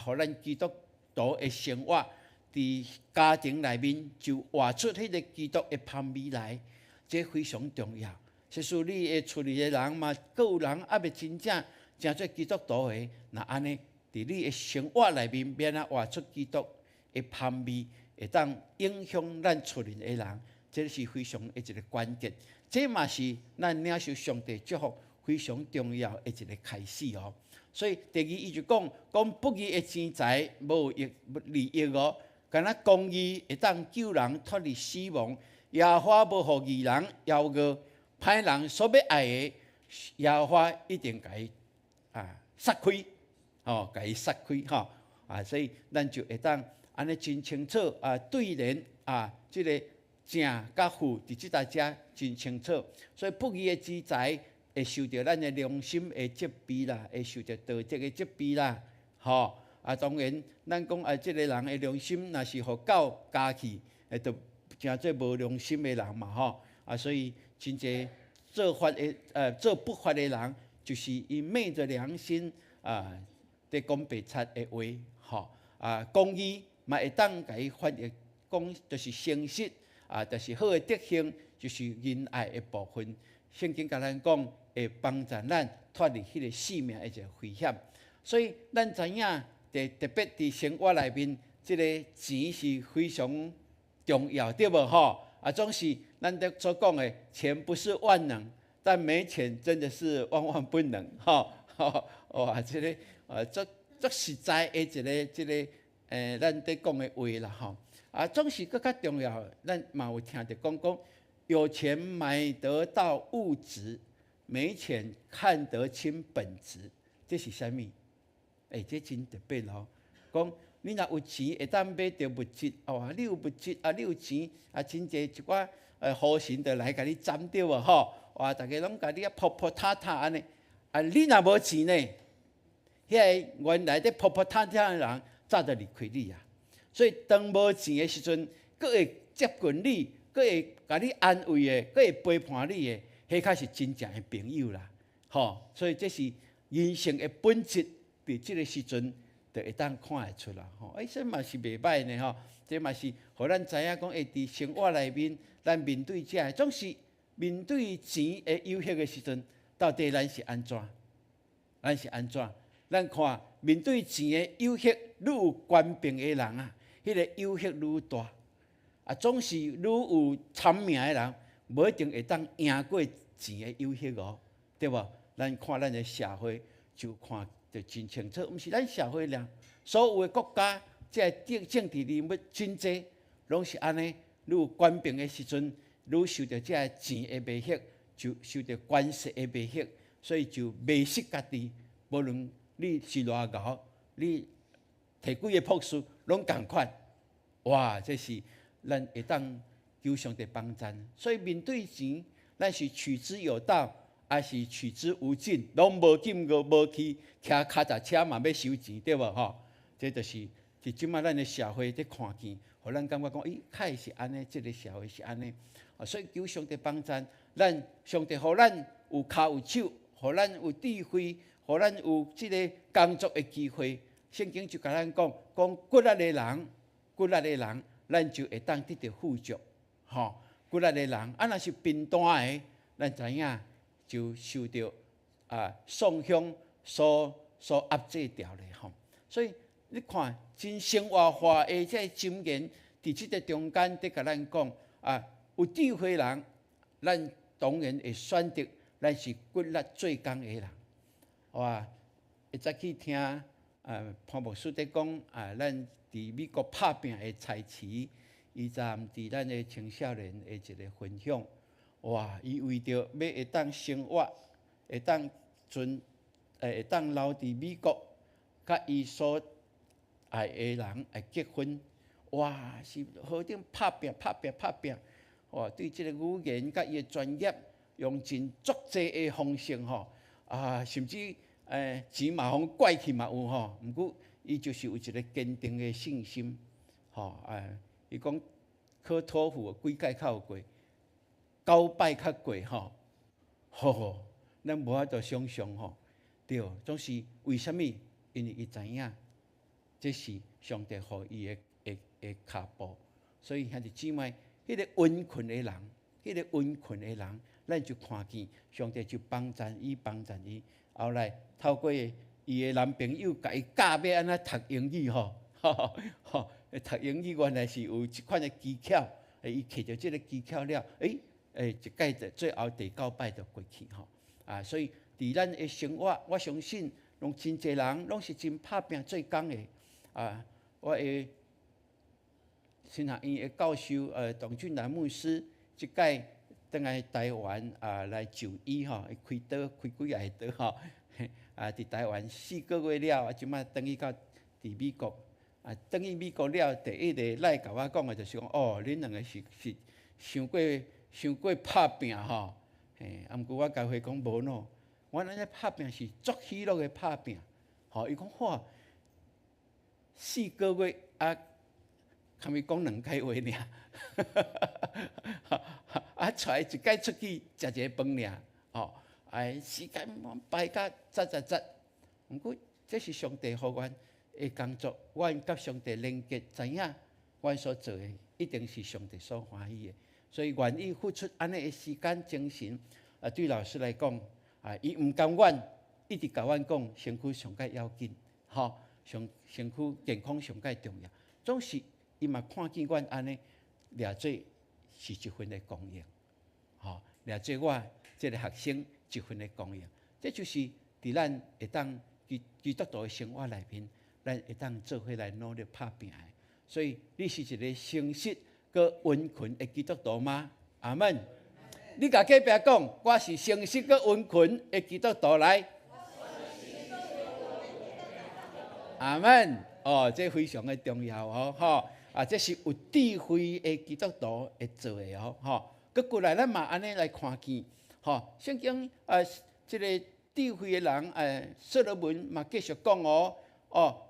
[SPEAKER 7] 互咱基督徒的生活，伫家庭内面就活出迄个基督的香味来，这非常重要。即使你的厝里的人嘛，各有人还未真正做基督徒的，那安尼。伫你的生活内面，免活出基督的香味，会当影响咱厝里的人，这是非常的一个关键。这嘛是咱领受上帝祝福非常重要的一个开始哦。所以第二，伊就讲不义的钱财无利益哦，敢若公义会当救人脱离死亡。耶和华无互义人夭饿，歹人所要爱的，耶和华一定甲伊杀开。甲伊杀开所以咱就会当安尼真清楚对联即个正甲负伫即搭遮真清楚。所以不义的资财会受到咱的良心的责备啦，会受到道德的责备啦。当然，咱讲即个人的良心，若是互狗咬去，就诚做无良心的人嘛所以真侪做做不法的人，就是伊昧着良心在讲白贼的话，公义嘛会当甲伊翻译讲，就是诚实就是好的德行，就是仁爱的部分。圣经甲咱讲，会帮助咱脱离迄个性命的一个危险。所以咱知影，特别伫生活内面，即个钱是非常重要，对无总是咱所讲的，钱不是万能，但没钱真的是万万不能这个。足实在的一个咱在讲的话啦总是更较重要。咱嘛有听着讲，有钱买得到物质，没钱看得清本质。这是啥物？这真特别咯。讲你若有钱，会当买到物质你有物质你有钱真侪一寡好神就来甲你占着大家拢甲你扑扑塌塌安尼你若无钱呢？迄个原来咧扑扑摊摊的人，早就离开你所以当无钱的时阵，佫会接近你，佫会甲你安慰的，佫会陪伴你的，迄才是真正的朋友啦。所以这是人生的本质，伫即个时阵就会当看会出啦。这嘛是袂歹呢这嘛是互咱知影讲，伫生活内面，咱面对总是面对钱的有限的时阵，到底咱是安怎？咱是安怎？咱看面对钱的有限，愈有权柄的人迄个有限愈大总是愈有惨命的人，无一定会当赢过钱的有限对无？咱看咱的社会就看得真清楚，毋是咱社会俩，所有的国家这政治人物真济，拢是安尼，愈有权柄的时阵，愈受到这钱的威胁，就受到权势的威胁，所以就迷失家己，无论你是偌敖，你摕几个朴素拢共款。哇！这是咱会当求上帝帮助。所以面对钱，咱是取之有道，还是取之无尽？拢无紧无去，骑脚踏车嘛要收钱，对无这就是即摆咱的社会在看见，互咱感觉讲，确是安尼，这个社会是安尼。所以求上帝帮助咱，上帝互咱有脚有手，互咱有智慧。互咱有即个工作的机会，圣经就甲咱讲骨力的人，咱就会当得到富足。骨力的人，若是贫惰的，咱知影就受到宋香所所压制掉的吼。所以你看，真生活化的这箴言，伫即个中间，伫甲咱讲啊，有智慧人，咱当然会选择咱是骨力最刚的人。哇！会早去听潘牧师在讲咱伫美国拍拼的才池，伊站伫咱的青少年的一个分享。哇！伊为着要会当生活，会当会当留伫美国，甲伊所爱的人来结婚。哇！是好顶拍拼。哇！对即个语言甲伊的专业，用真足济的方式吼甚至钱嘛互怪去嘛有吼。毋过伊就是有一个坚定的信心伊讲考托福几届考过，9摆较过咱无法度想象对，总是为什么？因为伊知影这是上帝予伊的脚步，所以兄弟姊妹，迄个温困的人，咱就看见上帝就帮助伊。后来透过伊的男朋友，甲伊教要安怎读英语读英语原来是有一款的技巧，伊摕着即个技巧了，一届的最后第9摆就过去所以伫咱的生活，我相信，拢真侪人拢是真拍拼做工的我的新学院的教授董俊南牧师，即届倒来台湾来就医伊开几个刀伫台湾4个月了，即摆等于到伫美国等于美国了，第一个来甲我讲的就是讲恁两个是伤过拍拼毋过我甲伊讲无喏，我咱咧拍拼是足喜乐的拍拼伊讲4个月堪咪讲2届话尔出来一届出去食一个饭尔时间排甲杂，毋过这是上帝予阮的工作，阮甲上帝连结，知影阮所做的一定是上帝所欢喜的，所以愿意付出安尼的时间精神对老师来讲伊毋甘愿一直甲阮讲身躯上介要紧身躯健康上介重要，总是伊嘛看见阮安尼掠做是一份的供应掠做我这个学生一份的供应，这就是伫咱会当基督徒的生活内面，咱会当做伙来努力拍拼的。所以你是一个诚实佮温群的基督徒吗？阿门。你甲隔壁讲，我是诚实佮温群的基督徒来。阿门。这非常的重要这是有智慧的基督徒会做的佮过来咱嘛安尼来看见圣经这个智慧的人所罗门嘛继续讲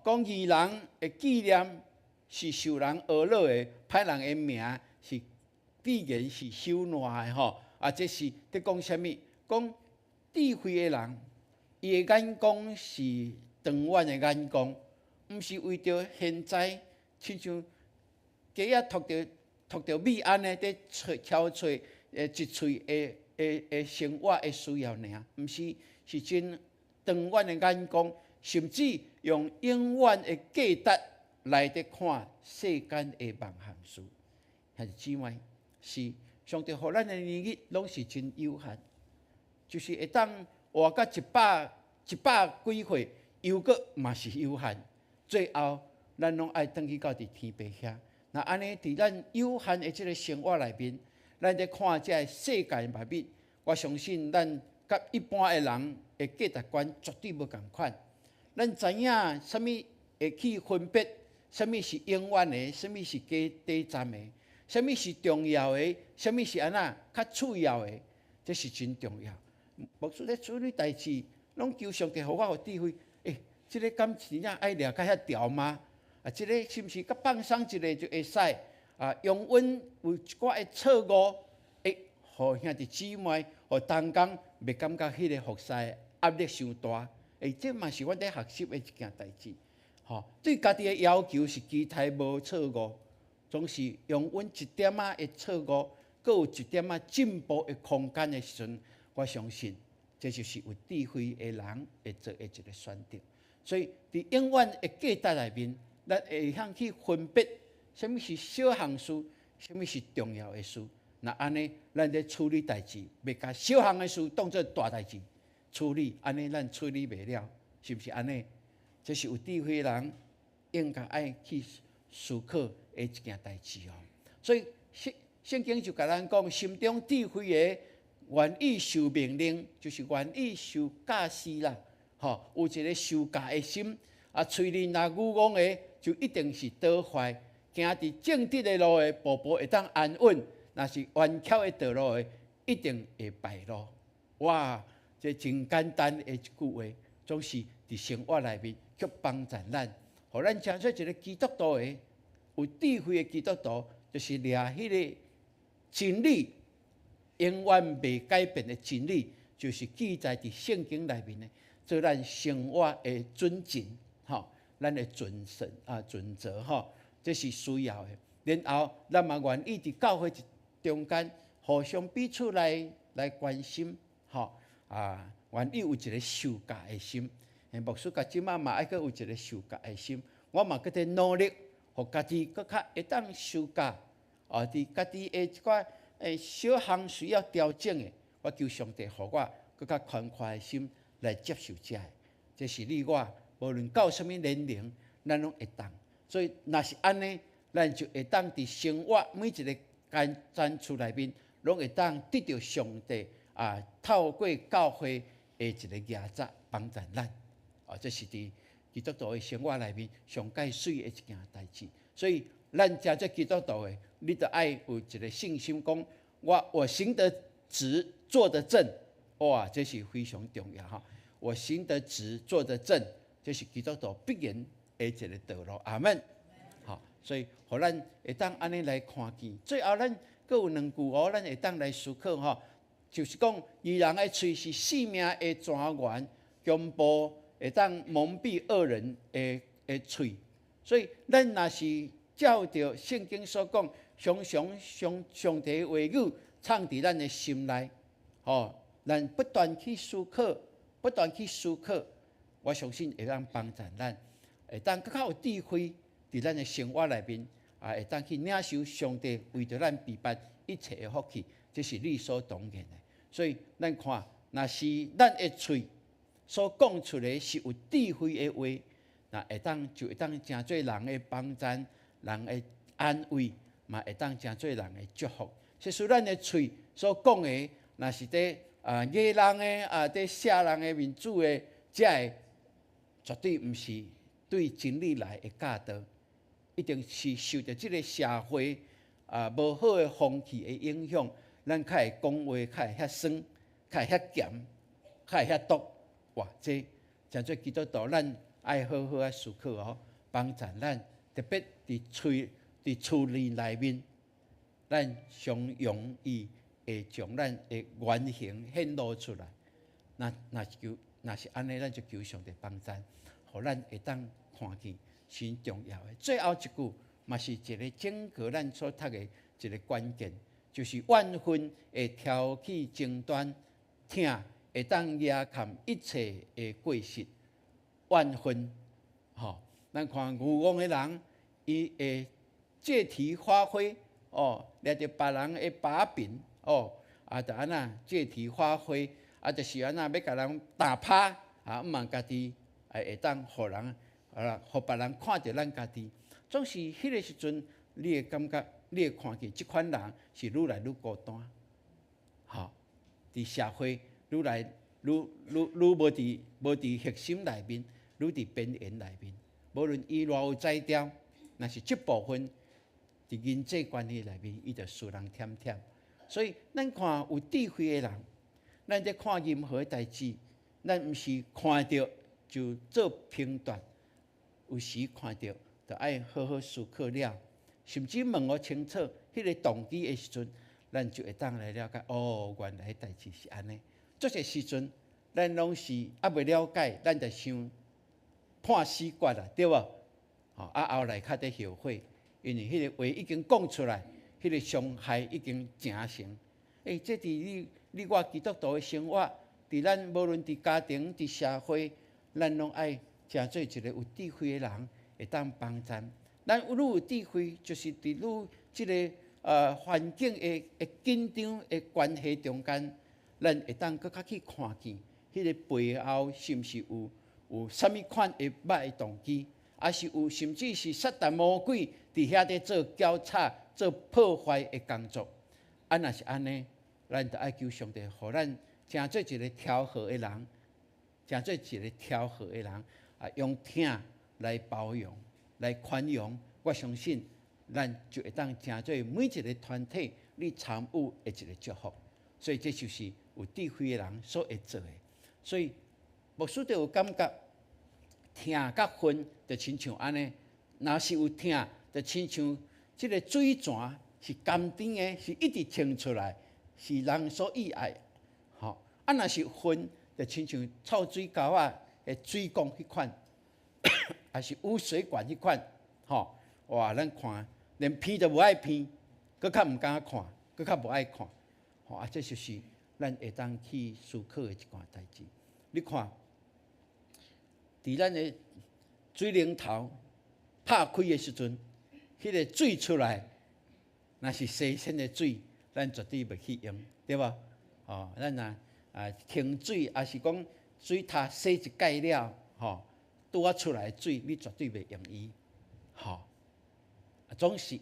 [SPEAKER 7] 讲义人的纪念是受人恶恼的，歹人的名是必然是羞烂的这是在讲什么？讲智慧的人，伊的眼光是长远的眼光，毋是为着现在，亲像鸡读着米安尼在挑找一喙的生活的需要尔，毋是是真长远的眼光，甚至用永远的价值来得看世间的万项事。兄弟姊妹，是上帝予咱的年日拢是真有限，就是会当活到100几岁，又搁嘛是有限。最后，咱拢爱转去到伫天父遐。那安尼，伫咱有限的这个生活内面，咱在看这个世界万物，我相信咱甲一般的人的价值观绝对无共款。咱知影什么会去分别，什么是永远的，什么是短暂的，什么是重要的，什么是安那较次要的，这是真重要。牧师咧处理代志，拢求上帝予我有智慧。这个敢真正爱了解遐条吗？这个是毋是甲放松一个就会使？永远有一寡的错误，互兄弟姊妹，互同工袂感觉迄个服侍压力伤大。这嘛是阮在学习的一件代志。对家己的要求是期待无错误，总是永远一点仔的错误，阁有一点仔进步的空间的时阵，我相信这就是有智慧的人会做的一个选择。所以伫永远的价值内面，咱会晓去分别什么是小项事，什么是重要的事。那安尼，咱咧处理代志，袂甲小项的事当做大代志处理，安尼咱处理袂了，是不是安尼？这是有智慧的人应该爱去思考的一件代志哦。所以圣经就甲咱讲，心中智慧的愿意受命令，就是愿意受教示啦。吼，有一个受教的心，喙里若愚妄的，就一定是倒坏。行伫正直的路的，步步会当安稳；若是弯曲的道路的，一定会败路。哇，这真简单的一句话，总是伫生活内面去帮助咱，互咱成做一个基督徒的有智慧的基督徒，就是掠迄个真理，永远袂改变的真理，就是记载伫圣经内面的，做咱生活的准则，吼，咱的准绳准则，吼。这是需要的，然后咱嘛愿意伫教会中间互相彼此来关心，愿意有一个受教的心。牧师甲即马嘛爱阁有一个受教的心，我嘛搁在努力，互家己搁较会当受教。伫家己的一寡小项需要调整的，我求上帝互我搁较宽阔的心来接受这个。这是你我无论到什么年龄，咱拢会当。所以，若是安尼，咱就会当伫生活每一个单处内面，拢会当得到上帝透过教会的一个业责帮助咱。这是伫基督徒的生活内面上介水的一件代志。所以，咱真做基督徒的，你得爱有一个信心，讲我行得直，做得正。哇，这是非常重要哈！我行得直，做得正，这是基督徒必然的一个道路。阿门。好，所以互咱会当安尼来看见。最后咱阁有两句咱会当来思考哈，就是讲义人的喙是性命的泉源，强暴会当蒙蔽恶人的喙。所以咱若是照着圣经所讲，常上帝的话语藏伫咱的心内，咱不断去思考，我相信会当帮助咱。会当更较有智慧，伫咱的生活内面，会当去领受上帝为着咱备办一切的福气，这是理所当然的。所以咱看，若是咱的喙所讲出来是有智慧的话，那就会当成做人的帮助，人的安慰，嘛会当成做人的祝福。其实咱的喙所讲的，若是伫惹人的伫写人的民主的，这个绝对毋是对真理来的教导，一定是受到这个社会无好的风气的影响，咱较会讲话，较会遐酸，较会遐咸，较会遐毒。哇，这真做基督徒，咱爱好好思考帮助咱，特别伫厝里内面，咱上容易会将咱的原形显露出来。那是安尼，咱就求上帝帮助，互咱会当看见是重要的。最后一句嘛是一个整个咱所读的一个关键，就是万分会挑起争端，听会当压砍一切的过失。万分，咱看愚妄的人，伊会借题发挥，掠着别人的把柄，就安那借题发挥，就是安那要甲人打趴，毋茫家己会当互人，互别人看着咱家己。总是迄个时阵，你会感觉，你会看见即款人是愈来愈孤单，伫社会愈来愈无伫核心内面，愈伫边缘内面。无论伊偌有才调，若是即部分伫人际关系内面，伊就使人忝忝。所以，咱看有智慧的人，咱在看任何代志，咱毋是看到就做评断，有时看到就爱好好思考了，甚至问我清楚迄个动机的时阵，咱就会当来了解。原来代志是安尼。这些时阵，咱拢是未了解，咱就想判死决啦，对无？后来较得后悔，因为迄个话已经讲出来，迄个伤害已经成成。这伫你我基督徒的生活，伫咱无论伫家庭、伫社会，咱拢爱真做一个有智慧的人，会当帮咱。咱愈有智慧，就是伫愈即个环境的紧张的关系中间，咱会当搁较去看见迄个背后是毋是有啥物款的歹动机，还是有甚至是撒旦魔鬼伫遐咧做搅吵、做破坏的工作。若是安尼，咱就爱求上帝，互咱真做一个调和的人，真做一个调和的人，用疼来包容、来宽容。我相信，咱就会当真做每一个团体你参与的一个祝福。所以这就是有智慧的人所会做的。所以牧师就有感觉，疼甲分就亲像安尼。若是有疼，就亲像即个水泉是甘甜的，是一直清出来，是人所喜爱。吼，若是分，就亲像臭水沟的水管迄款，还是污水管迄款。吼，哇！咱看连偏都无爱偏，搁较毋敢看，搁较无爱看。吼，这就是咱会当去思考的一件代志。你看，伫咱的水龙头拍开的时阵，迄个水出来，若是新鲜的水，咱绝对袂去用，对无？哦，咱停水，还是讲水塔洗一盖了，吼，拄啊出来的水，你绝对袂用伊，吼。总是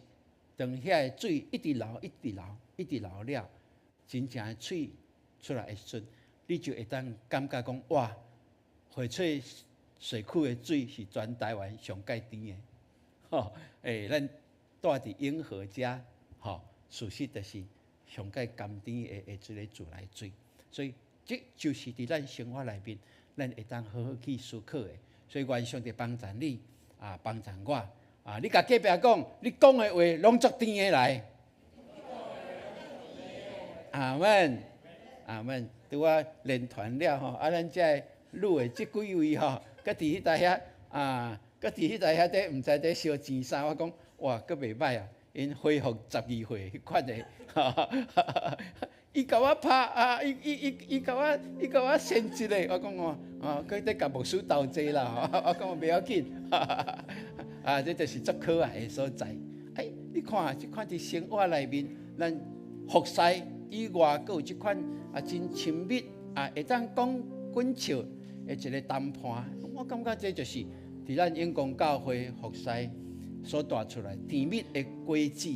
[SPEAKER 7] 等遐个水一直流，一直流，一直流了，真正的水出来的时阵，你就会当感觉讲哇，翡翠水库的水是全台湾上介甜的，吼，咱住伫永和遮，吼，事实就是上介甘甜的一个自来水，所以这就是伫咱生活内面，咱会当好好去思考的。所以愿上帝帮助你，帮助我。你甲隔壁讲，你讲的话拢足甜的来。阿门，阿门。拄我练团了吼，咱遮录的即几位吼，搁伫迄搭遐搁伫迄搭遐底，毋知伫烧钱啥。我讲哇，搁袂歹啊，因恢复12岁迄款的。伊甲我拍伊甲我先一个，我讲搁伫甲牧师斗济啦。我讲袂要紧。这就是足可爱的所在。你看，即款伫生活内面，咱服侍以外，阁有即款真亲密会当讲滚笑的一个谈判。我感觉这就是伫咱永光教会服侍所带出来甜蜜的果子。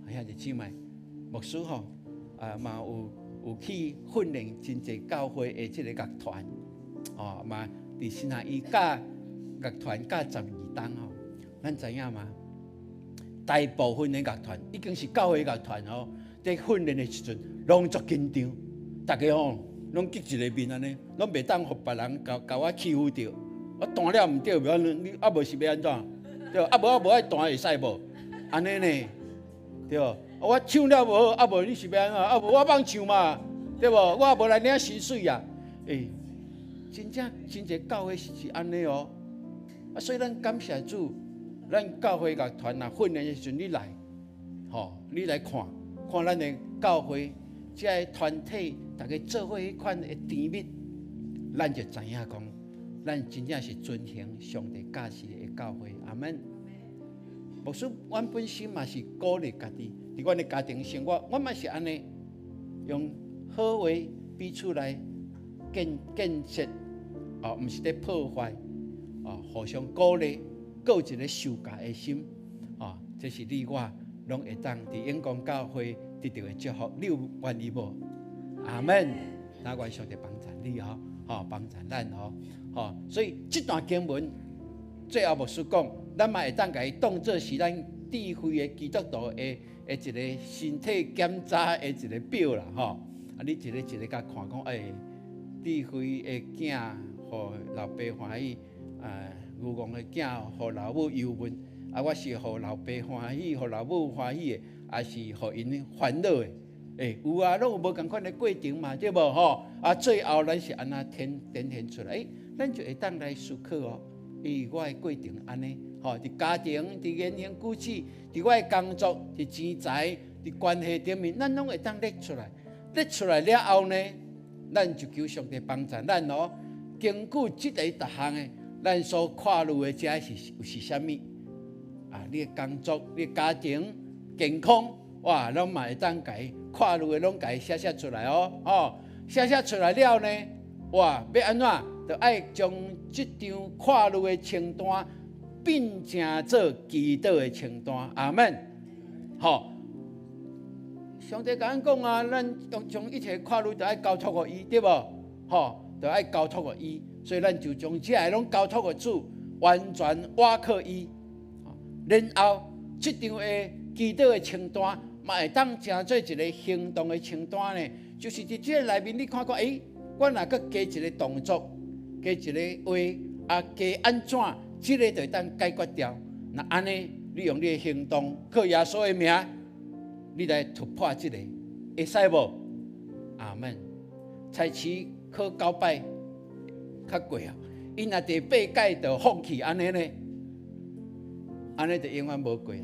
[SPEAKER 7] 兄弟姊妹，牧师吼嘛有去训练真济教会的即个乐团，嘛伫新下伊教乐团教12档吼。咱知影嘛？大部分的乐团已经是教会乐团吼，在训练的时阵，拢足紧张，大家吼拢激一个面安尼，拢袂当互别人甲我欺负着。我弹了毋对，你无是要安怎？对，无爱弹会使无？安尼呢？对，我唱了无好，无你是要安怎？无我放唱嘛，对无？我无来领薪水啊！真正真侪教会是安尼哦。所以咱感谢主。咱教会乐团训练的时阵，你来，你来看咱的教会，这个团体，大家做伙迄款的甜蜜，咱就知影讲，咱真正是遵行上帝教示的教会。阿门。牧师，阮本身嘛是鼓励家己，伫阮的家庭生活，阮嘛是安尼，用好话彼此来建设，毋是咧破坏，互相鼓励。有一个受教的心，这是你我拢会当伫永光教会得到的祝福，你有愿意无？阿门。那愿上帝帮助你帮助咱所以这段经文最后牧师讲，咱嘛会当甲伊当作是咱智慧的基督徒的一个身体检查的一个表啦你一个一个甲看讲，智慧的囝，互老爸欢喜牛郎的囝，互老母忧闷，我是互老爸欢喜，互老母欢喜的，还是互因烦恼的？有啊，拢有无共款的过程嘛，对无最后咱是安那展现出来，咱就会当来思考我的过程安尼，伫家庭、伫言行举止、伫我的工作、伫钱财、伫关系顶面，咱拢会当列出来。列出来了后呢，咱就求上帝帮助咱经过即个逐项的。咱所看入的这是啥物？啊，你的工作、你的家庭、健康，哇，拢嘛会当家看入的拢家写出来哦，写出来了呢，哇，要安怎？就爱将这张看入的清单变成做祈祷的清单，阿门。好，上帝甲咱讲啊，咱将一切看入就爱交托给伊，对无？好，就爱交托给伊，所以咱就将这些拢交托给主，完全倚靠伊。然后，这张的祈祷的清单，嘛会当成做一个行动的清单呢。就是伫这内面，你看看，我若搁加一个动作，加一个话，啊，加安怎，这个就当解决掉。那安尼，你用你的行动，靠耶稣的名，你来突破这个，会使无？阿门。才市考9摆，较过啊。伊若第8届就放弃，安尼呢？安尼就永远无过来，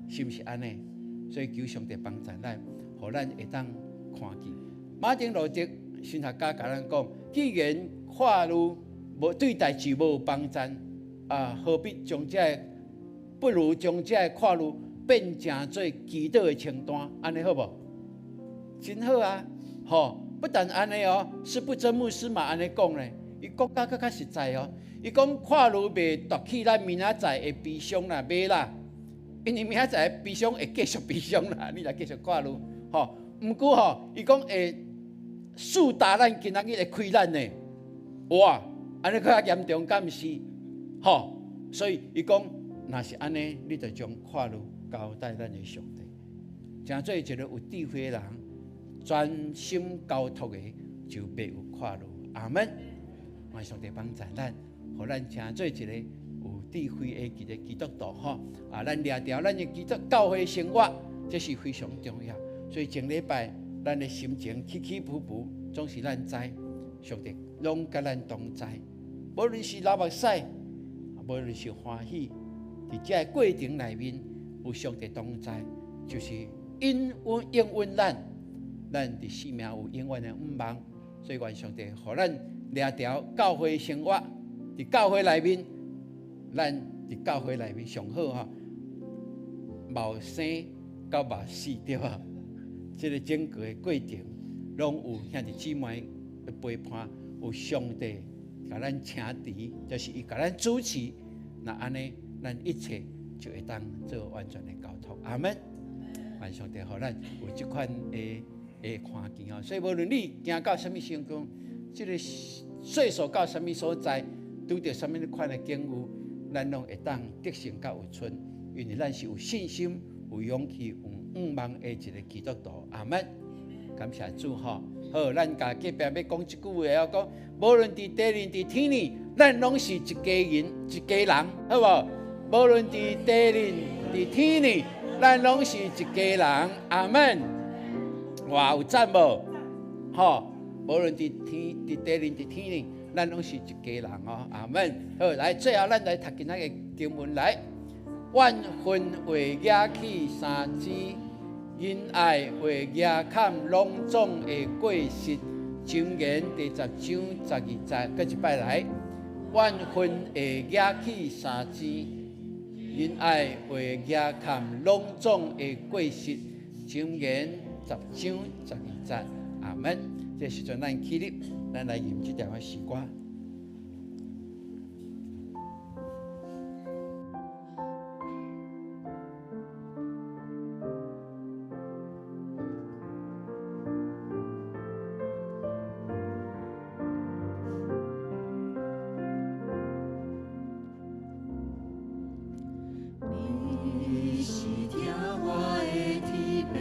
[SPEAKER 7] 是毋是安尼？所以求上帝帮助咱，互咱会当看见。马丁路德神学家甲咱讲，既然看路无对代志无帮助，啊，何必将不如将这看路变成做祈祷的清单，安尼好无？真好啊！吼，不但安尼哦，是不真牧师嘛安尼讲咧，伊讲甲较实在哦。伊讲看路袂夺去咱明仔载的悲伤啦，袂啦，因为明仔载的悲伤会继续悲伤啦，你来继续看路，吼。毋过吼，伊讲会树大咱今仔日会开咱呢，哇，安尼较严重，敢毋是？吼，所以伊讲，若是安尼，你就将看路交代咱的上帝，诚做一个有智慧的人，专心交托的，就必有看路。阿门。愿上帝帮助咱。互咱诚做一个有智慧的一个基督徒吼，啊，咱掠条咱的基督教会生活，这是非常重要。所以前礼拜咱的心情起起伏伏，总是咱知，上帝拢甲咱同在。无论是流目屎，无论是欢喜，伫这过程内面有上帝同在，就是应允咱伫生命有永远的盼望。所以愿上帝互咱掠条教会生活。伫教会内面，咱伫教会内面上好哈，冒生到冒死对吧？这个整个的过程，拢有兄弟姊妹的陪伴，有上帝甲咱请持，就是伊甲咱主持。那安尼，咱一切就会当做完全的交托。阿门。愿上帝互咱有这款的看见哦。所以无论你行到什么成功，这个岁数到什么所在。拄到什么款的境遇，咱拢会当得胜甲有存，因为咱是有信心、有勇气、有盼望的一个基督徒。阿门。感谢主吼。好，咱家隔壁要讲一句话哦，讲无论伫地里、伫天里，咱拢是一家人、一家人，好无？无论伫地里、伫天里，咱拢是一家人。阿门。哇，有赞无？吼，无论伫地里、伫天里。咱拢是一家人哦，阿门。好，来，最后咱来读今仔个经文来。万分为亚起三支，仁爱为亚坎隆重的过失。箴言第10章12节，搁一摆来。万分会亚起三支，仁爱为亚坎隆重的过失。箴言10章12节，阿门。这时阵咱起立。咱来吟这条的诗歌。
[SPEAKER 1] 你是听我的天父。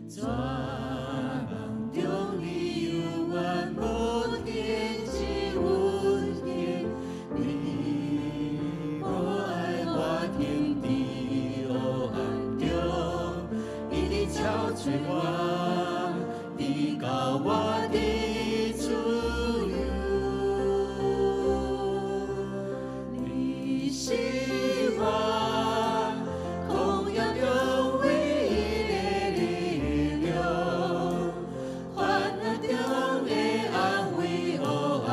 [SPEAKER 1] 找我，你教我的自由，你是我同样有唯一的力量，患难中的安慰和安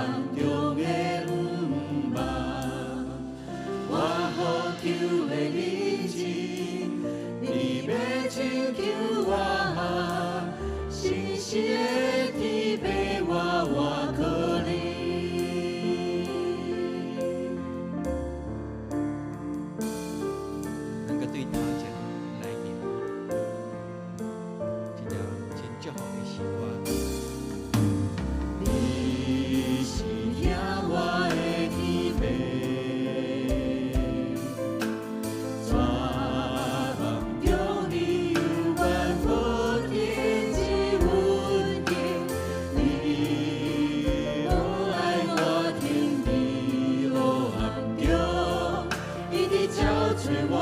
[SPEAKER 1] 实的天父我可怜。
[SPEAKER 7] 能够对头前来念，这条真祝福的诗歌。
[SPEAKER 1] 你是听我的天父，全梦中你有关无天之温馨，你无爱我天地黑暗中，一直照吹我。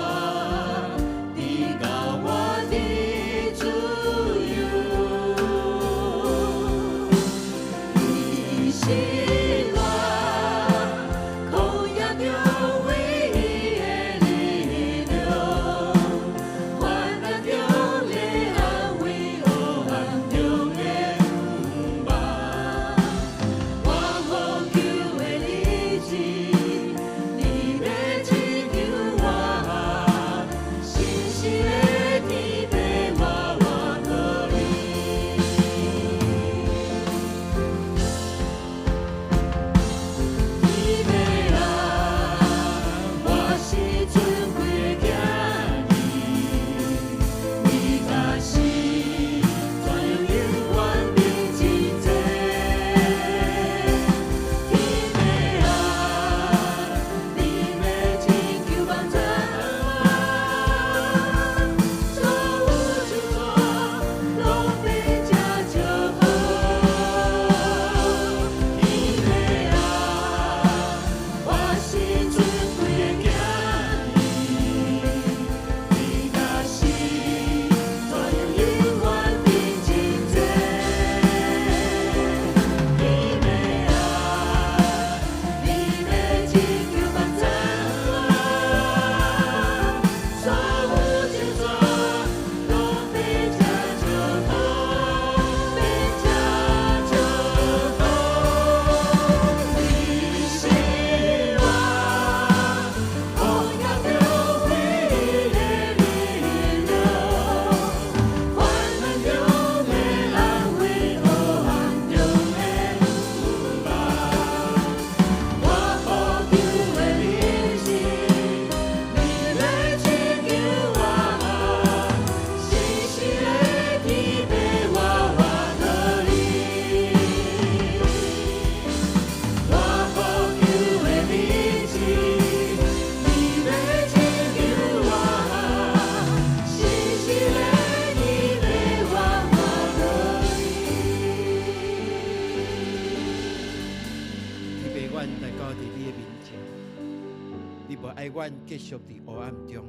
[SPEAKER 7] 阮继续伫黑暗中，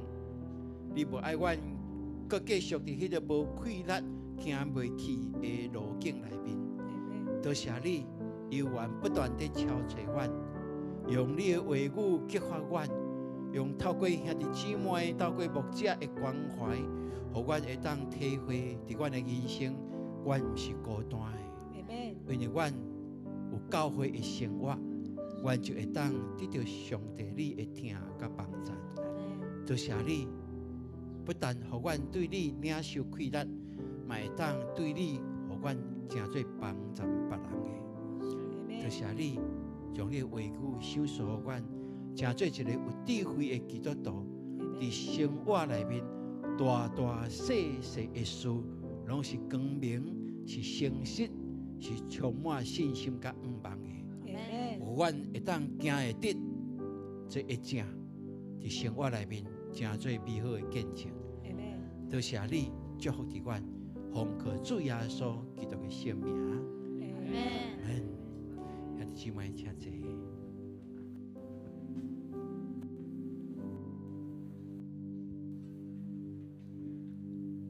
[SPEAKER 7] 你无爱阮，搁继续伫迄个无气力、行袂去的路径内面。多谢你，犹原不断地敲找阮，用你的话语激发阮，用透过兄弟姊妹、透过牧者的关怀，互阮会当体会伫阮的人生，阮毋是孤单的，因为阮有教会的生活。阮就会当得到上帝你的听甲帮助。多谢你，不但互阮对你领受气力，嘛会当对你，互阮诚做帮助别人的。多谢你，将你的话语赏赐互阮，诚做一个有智慧的基督徒，伫生活内面大大细细的事，拢是光明，是诚实，是充满信心甲盼望的。阮会当行会得，这一正伫生活内面诚做美好的见证。多谢你祝福伫阮，奉靠主耶稣基督的圣名。阿门。兄弟姊妹，请坐。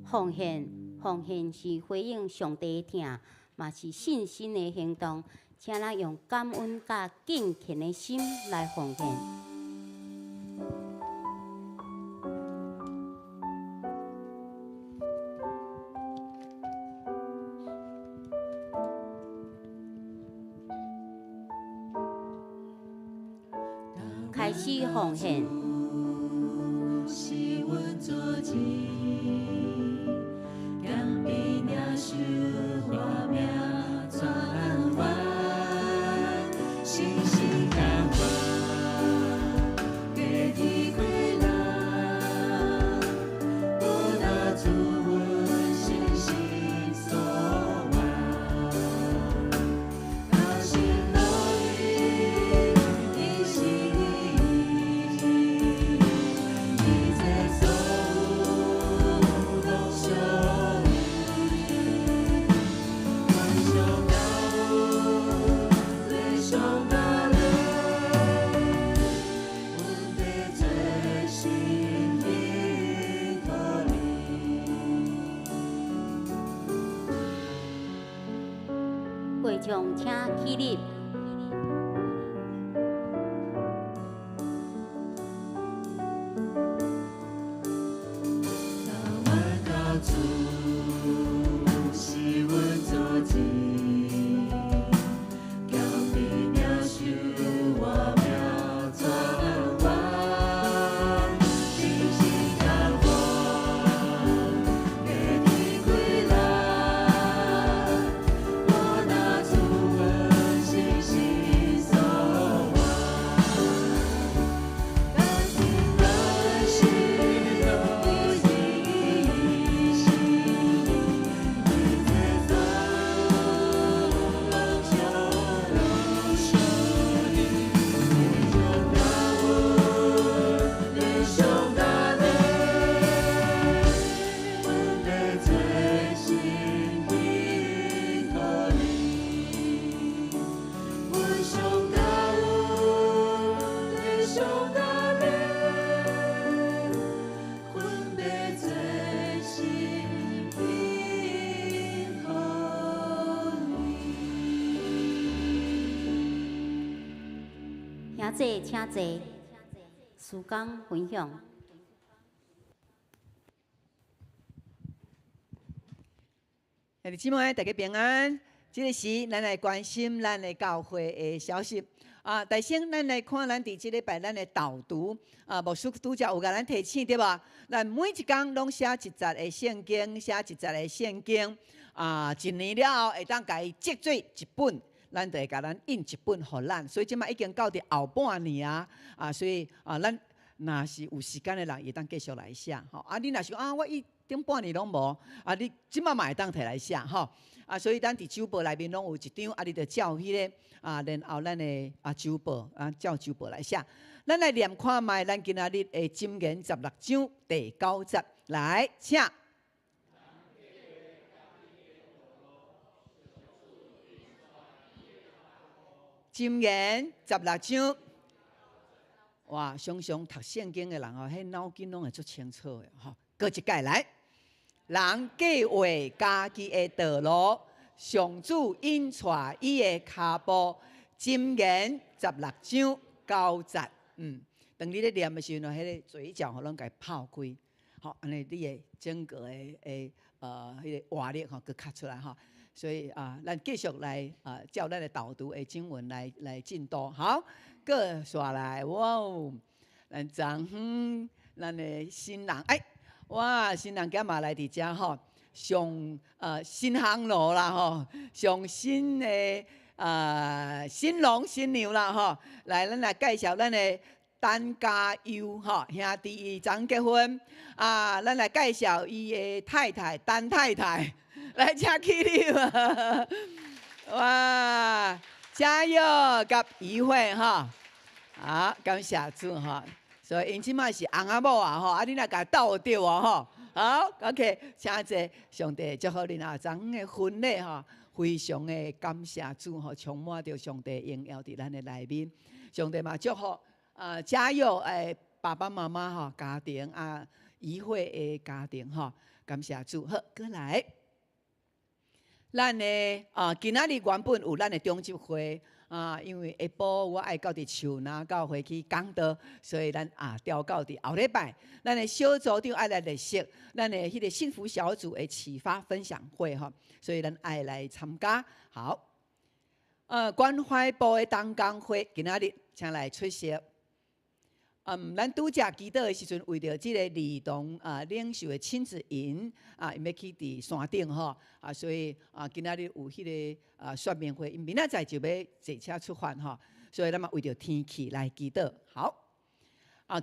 [SPEAKER 5] 奉献是回应上帝的听，嘛是信心的行动。请咱用感恩甲敬虔的心来奉献。开始奉献。
[SPEAKER 1] 是阮做钱，甘比领受我。
[SPEAKER 5] 会场请起立。兄姐请坐，时间分享。
[SPEAKER 2] 兄弟姊妹，大家平安。这个时，咱来关心咱的教会的消息。大先，咱来看咱伫即礼拜咱的导读。牧师拄则有甲咱提醒对吧？咱每一工拢写一节的圣经，写一节的圣经。一年了后，会当甲伊积做一本。咱就会甲咱印一本互咱，所以即摆已经到伫后半年所以咱若是有时间的人，会当继续来写吼。你若是我顶半年拢无，你即摆嘛会当摕来写吼。所以咱伫周报内面拢有一张，你着照迄个然后咱的周报照周报来写。咱来念看卖，咱今仔日的箴言16章第9节，来请。箴言16章，哇！常常读圣经的人迄脑筋拢会足清楚的吼。过一届来，人计划家己的道路，上主引带伊的脚步。箴言16章9节，当你咧念的时候，迄个嘴角互拢家泡开，好，安尼你的整个的迄个活力佫较出来吼。所以咱继续来照咱的导读的经文来进度。好，搁刷来，哇哦！咱咱的新人，哇，新人今嘛来伫遮吼，上新航路啦吼，上新的新郎新娘啦吼，来咱来介绍咱的陈家佑吼兄弟伊昨结婚咱来介绍伊的太太陈太太。来请起立嘛！哇，加油！甲怡慧哈，好，感谢主哈。所以因即摆是翁仔某吼，你若甲斗着吼，好 ，OK， 请坐，上帝祝福恁昨的婚礼吼，非常的感谢主吼，充满着上帝荣耀伫咱的内面。上帝嘛祝福加油爸爸妈妈吼家庭怡慧的家庭吼，感谢主。好，过来。咱的今仔日原本有咱的中集会因为下晡我爱到伫树林教会去讲道，所以咱调到伫后礼拜。咱的小组长爱来列席咱的迄个幸福小组的启发分享会吼，所以咱爱来参加。好，关怀部的同工会今仔日请来出席。咱拄则祈祷的时阵，为着即个儿童领袖的亲子营因要去伫山顶吼所以今仔日有迄个说明会，因明仔载就要坐车出发吼，所以咱嘛为着天气来祈祷。好，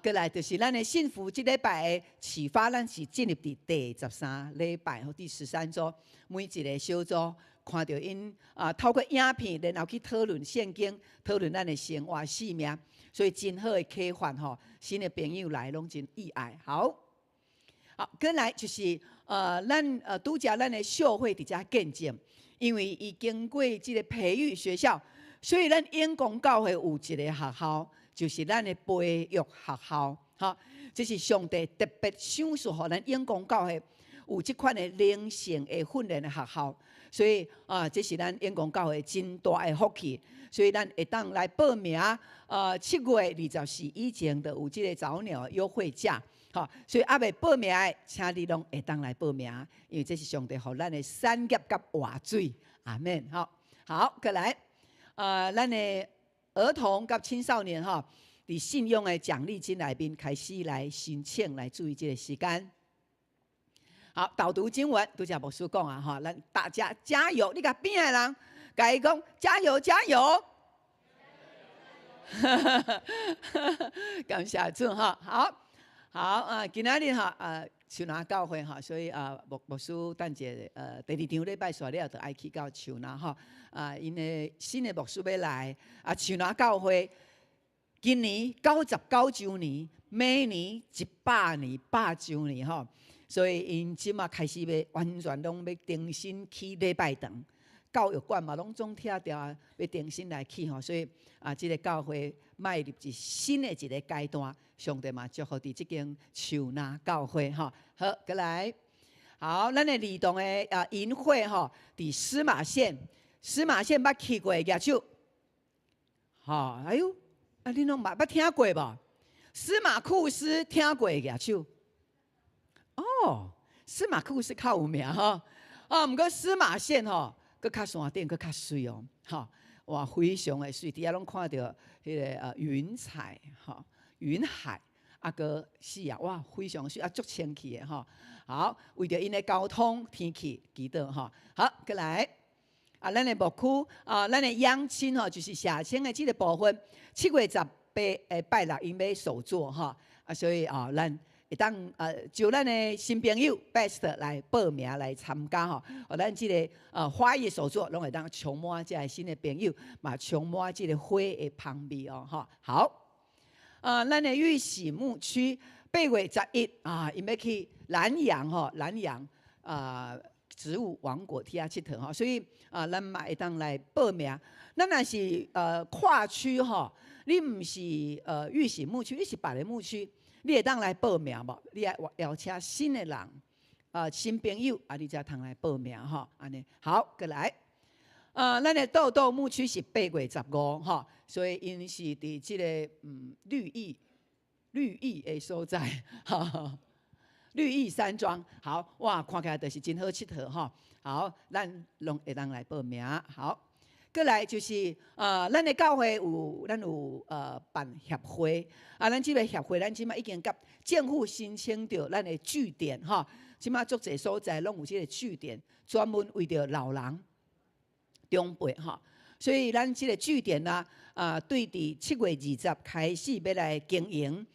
[SPEAKER 2] 过来就是咱的幸福即礼拜的启发，咱是进入伫第13礼拜或第13周，每一个小组看到因透过影片，然后去讨论圣经，讨论咱的生活生命。所以真好的启发吼，新的朋友来拢真意外。好，过来就是咱拄则咱的秀会伫遮见证，因为伊经过即个培育学校，所以咱永光教会有一个学校，就是咱的培育学校。哈，这是上帝特别赏赐互咱永光教会有即款的灵性的训练的学校。所以这是咱永光教会真大的福气。所以咱会当来报名，7月24以前就有这个早鸟优惠价。好，所以还未报名的，请你拢会当来报名，因为这是上帝予咱的产业甲活水。阿们。好，过来，咱的儿童甲青少年伫信用的奖励金内面开始来申请，来注意这个时间。好，导读经文，拄则牧师讲咱大家加油！你甲边的人，甲伊讲加油加油！感谢主好，今仔日树林教会所以牧师等者第2场礼拜煞了，就爱去到树林因为新的牧师要来树林教会今年99周年，明年100年100周年所以因即马开始要完全拢要重新起礼拜堂，教育馆嘛拢总拆掉要重新来起所以即个教会迈入一新的一个阶段，上帝嘛祝福伫即间树林教会好，过来，好，咱的儿童的营会伫司马县捌去过举手，哎呦，你拢捌听过无？司马库斯听过举手。司马库斯较有名毋过司马县佫较山顶，佫较水哇，非常的水，底下拢看到迄个云彩云海佫哇，非常水足清气的好，为着因的交通天气祈祷好，过来咱的牧区咱的养亲就是社青的这个部分，7月18拜6因要首座所以咱会当就咱的新朋友 best 来报名来参加咱这个花艺手作拢会当充满这个新的朋友，嘛充满这个花的香味好，咱的玉喜牧区8月11因要去南洋植物王国去佚佗所以咱嘛会当来报名。咱若是跨区你唔是玉喜牧区，你是别个牧区。你会当来报名无？你爱邀请新的人，新朋友你才通来报名安尼好，过来，咱的豆豆牧区是8月15所以因是伫即个绿意的所在绿意山庄好哇，看起来就是真好佚佗好，咱拢会当来报名好。过来就是咱的教会咱有办协会咱这个协会咱即马已经甲政府申请到咱的据点即马足侪所在拢有这个据点，专门为着老人长辈所以咱这个据点对伫7月20开始要来经营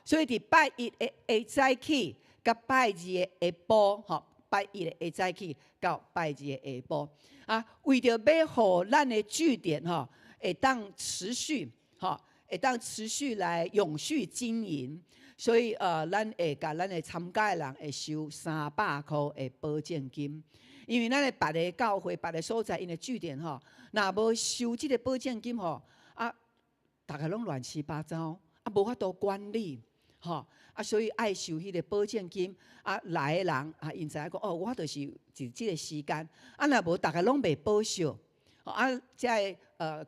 [SPEAKER 2] 所以伫拜1的下早起，甲拜2的下晡拜1的下早起到拜2的下晡为着要互咱的据点会当持续会当持续来永续经营，所以咱会甲咱的参加的人会收300块的保证金，因为咱的别个教会、别个所在因的据点若无收这个保证金大家拢乱七八糟无法度管理所以爱收迄个保证金来的人因知影讲我就是即个时间若无大家拢袂保守才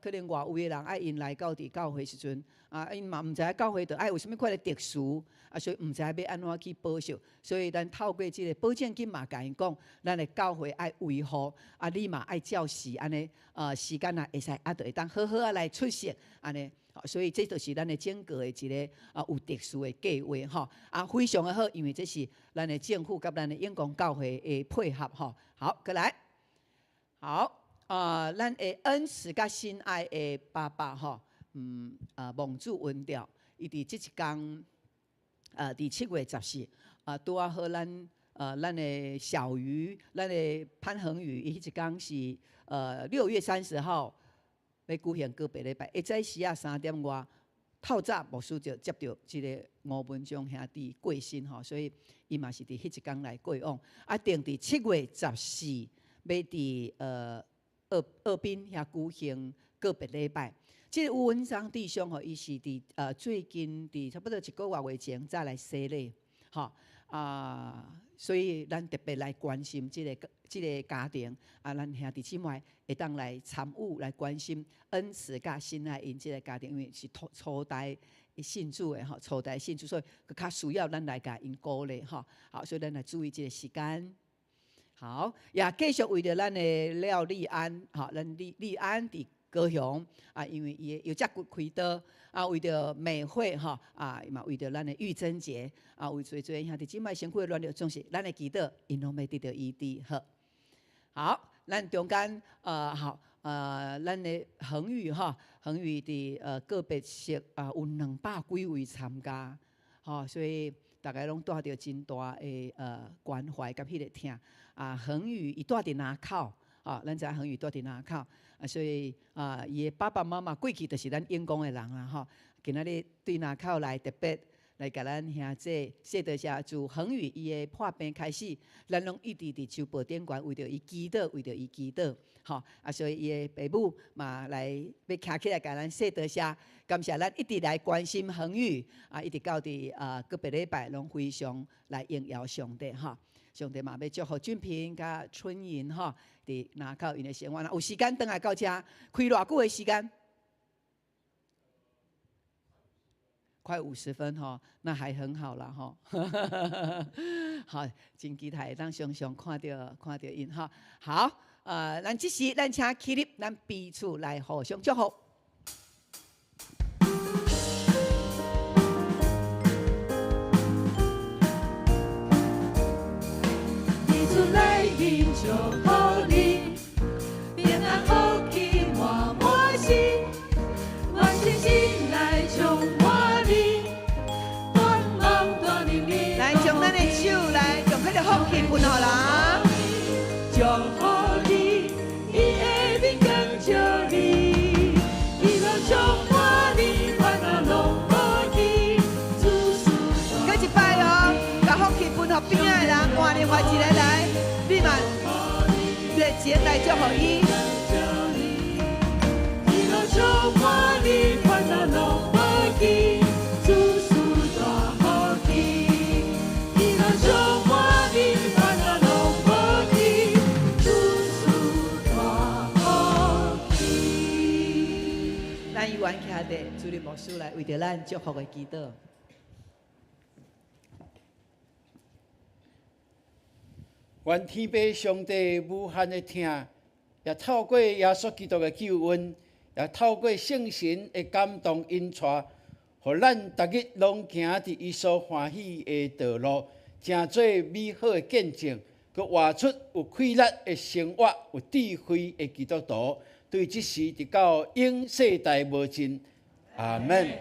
[SPEAKER 2] 可能外围的人爱因来到伫教会时阵因嘛毋知影教会着爱有啥物款的特殊所以毋知影要安怎去保守，所以咱透过即个保证金嘛，甲因讲，咱的教会爱维护你嘛爱照时安尼时间会使就会当好好来出席安尼。所以这就是咱的整个的一个有特殊的计划非常的好，因为这是咱的政府甲咱的永光教会的配合好，过来，好咱的恩慈甲心爱的爸爸蒙主文调，伊伫即一天伫7月14拄好咱的小鱼，咱的潘恒宇，伊迄一天是6月30号。要举行告别礼拜，下早时3点外，透早牧师就接到即个吴文忠兄弟过身所以伊嘛是伫迄一天来过往定伫7月14要伫二滨遐举行告别礼拜。即个吴文章弟兄伊是伫最近伫差不多1个月前才来洗礼所以咱特别来关心这个家庭啊，咱兄弟姊妹会当来参与来关心恩慈甲心爱因这个家庭，因为是初代信主的吼，初代信主，所以较需要咱来甲因鼓励吼。好，所以咱来注意这个时间。好，也继续为着咱的廖丽安，吼，咱丽安伫高雄啊，因为伊有只骨开刀啊，为着美惠吼啊，嘛为着咱的玉珍姐啊，为做兄弟姊妹身躯的软弱，总是咱的祈祷，因拢要得到医治。好，咱中间好咱的恒宇哈，恒宇伫个别室啊有200几位参加，吼，所以大家拢带着真大的关怀甲迄个疼。啊，恒宇伊住伫南口，啊，咱知恒宇住伫南口，啊，所以伊的爸爸妈妈过去就是咱永光的人啦，吼。今仔日对南口来特别来甲咱兄弟谢德下自恒宇伊的破病开始，咱拢一直伫收宝典馆为着伊祈祷，为着伊祈祷，吼。啊，所以伊的父母嘛来要徛起来甲咱谢德下，感谢咱一直来关心恒宇，啊，一直到伫个别礼拜拢非常来应邀上帝，吼。上帝嘛要祝福俊平甲春莹吼，伫南口因的生活。有时间倒来到遮，开偌久的时间？快50分吼，那还很好啦吼。好，真期待当常常看到因吼。好，咱即时咱请起立，咱彼此来互相祝福。
[SPEAKER 1] 祝福你，平安福气满满心，我信心来充满你，短梦短年年。
[SPEAKER 2] 来，将咱的手来，将迄个福气分互人。
[SPEAKER 1] 祝福你，伊的面更照你，伊若充满你，烦恼拢无去，主事大。
[SPEAKER 2] 搁一摆哦，把福气分互边仔的人，换另外一个来，你嘛。节来祝福伊。
[SPEAKER 1] 伊若充满你，烦恼拢无去，主事大福气。伊若充满你，烦恼拢无去，主事大福气。
[SPEAKER 2] 咱以原徛地，主日牧师来为着咱祝福的祈祷。
[SPEAKER 7] 愿天父上帝无限的疼，也透过耶稣基督的救恩，也透过圣神的感动引带，互咱逐日拢行伫伊所欢喜的道路，成做美好的见证，佮活出有快乐的生活，有智慧的基督徒。对即时直到永世代无尽，阿门。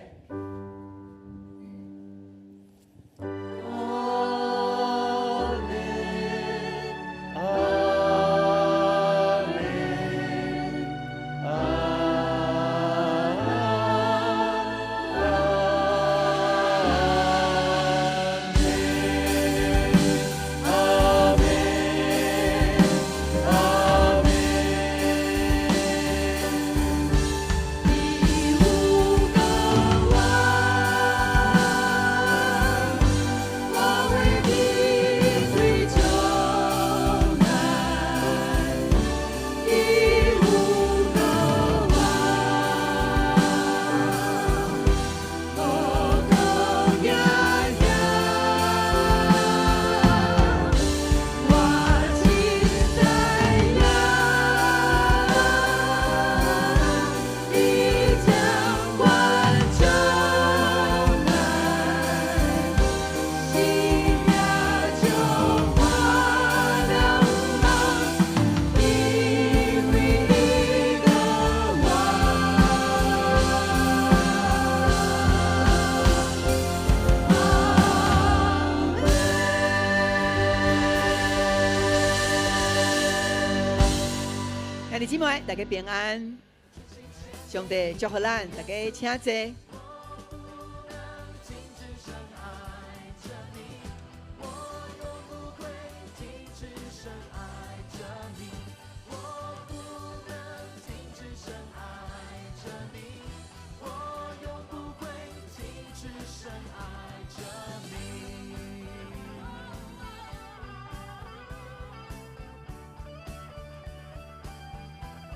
[SPEAKER 2] 兄弟姊妹，大家平安，上帝祝福咱，大家请坐。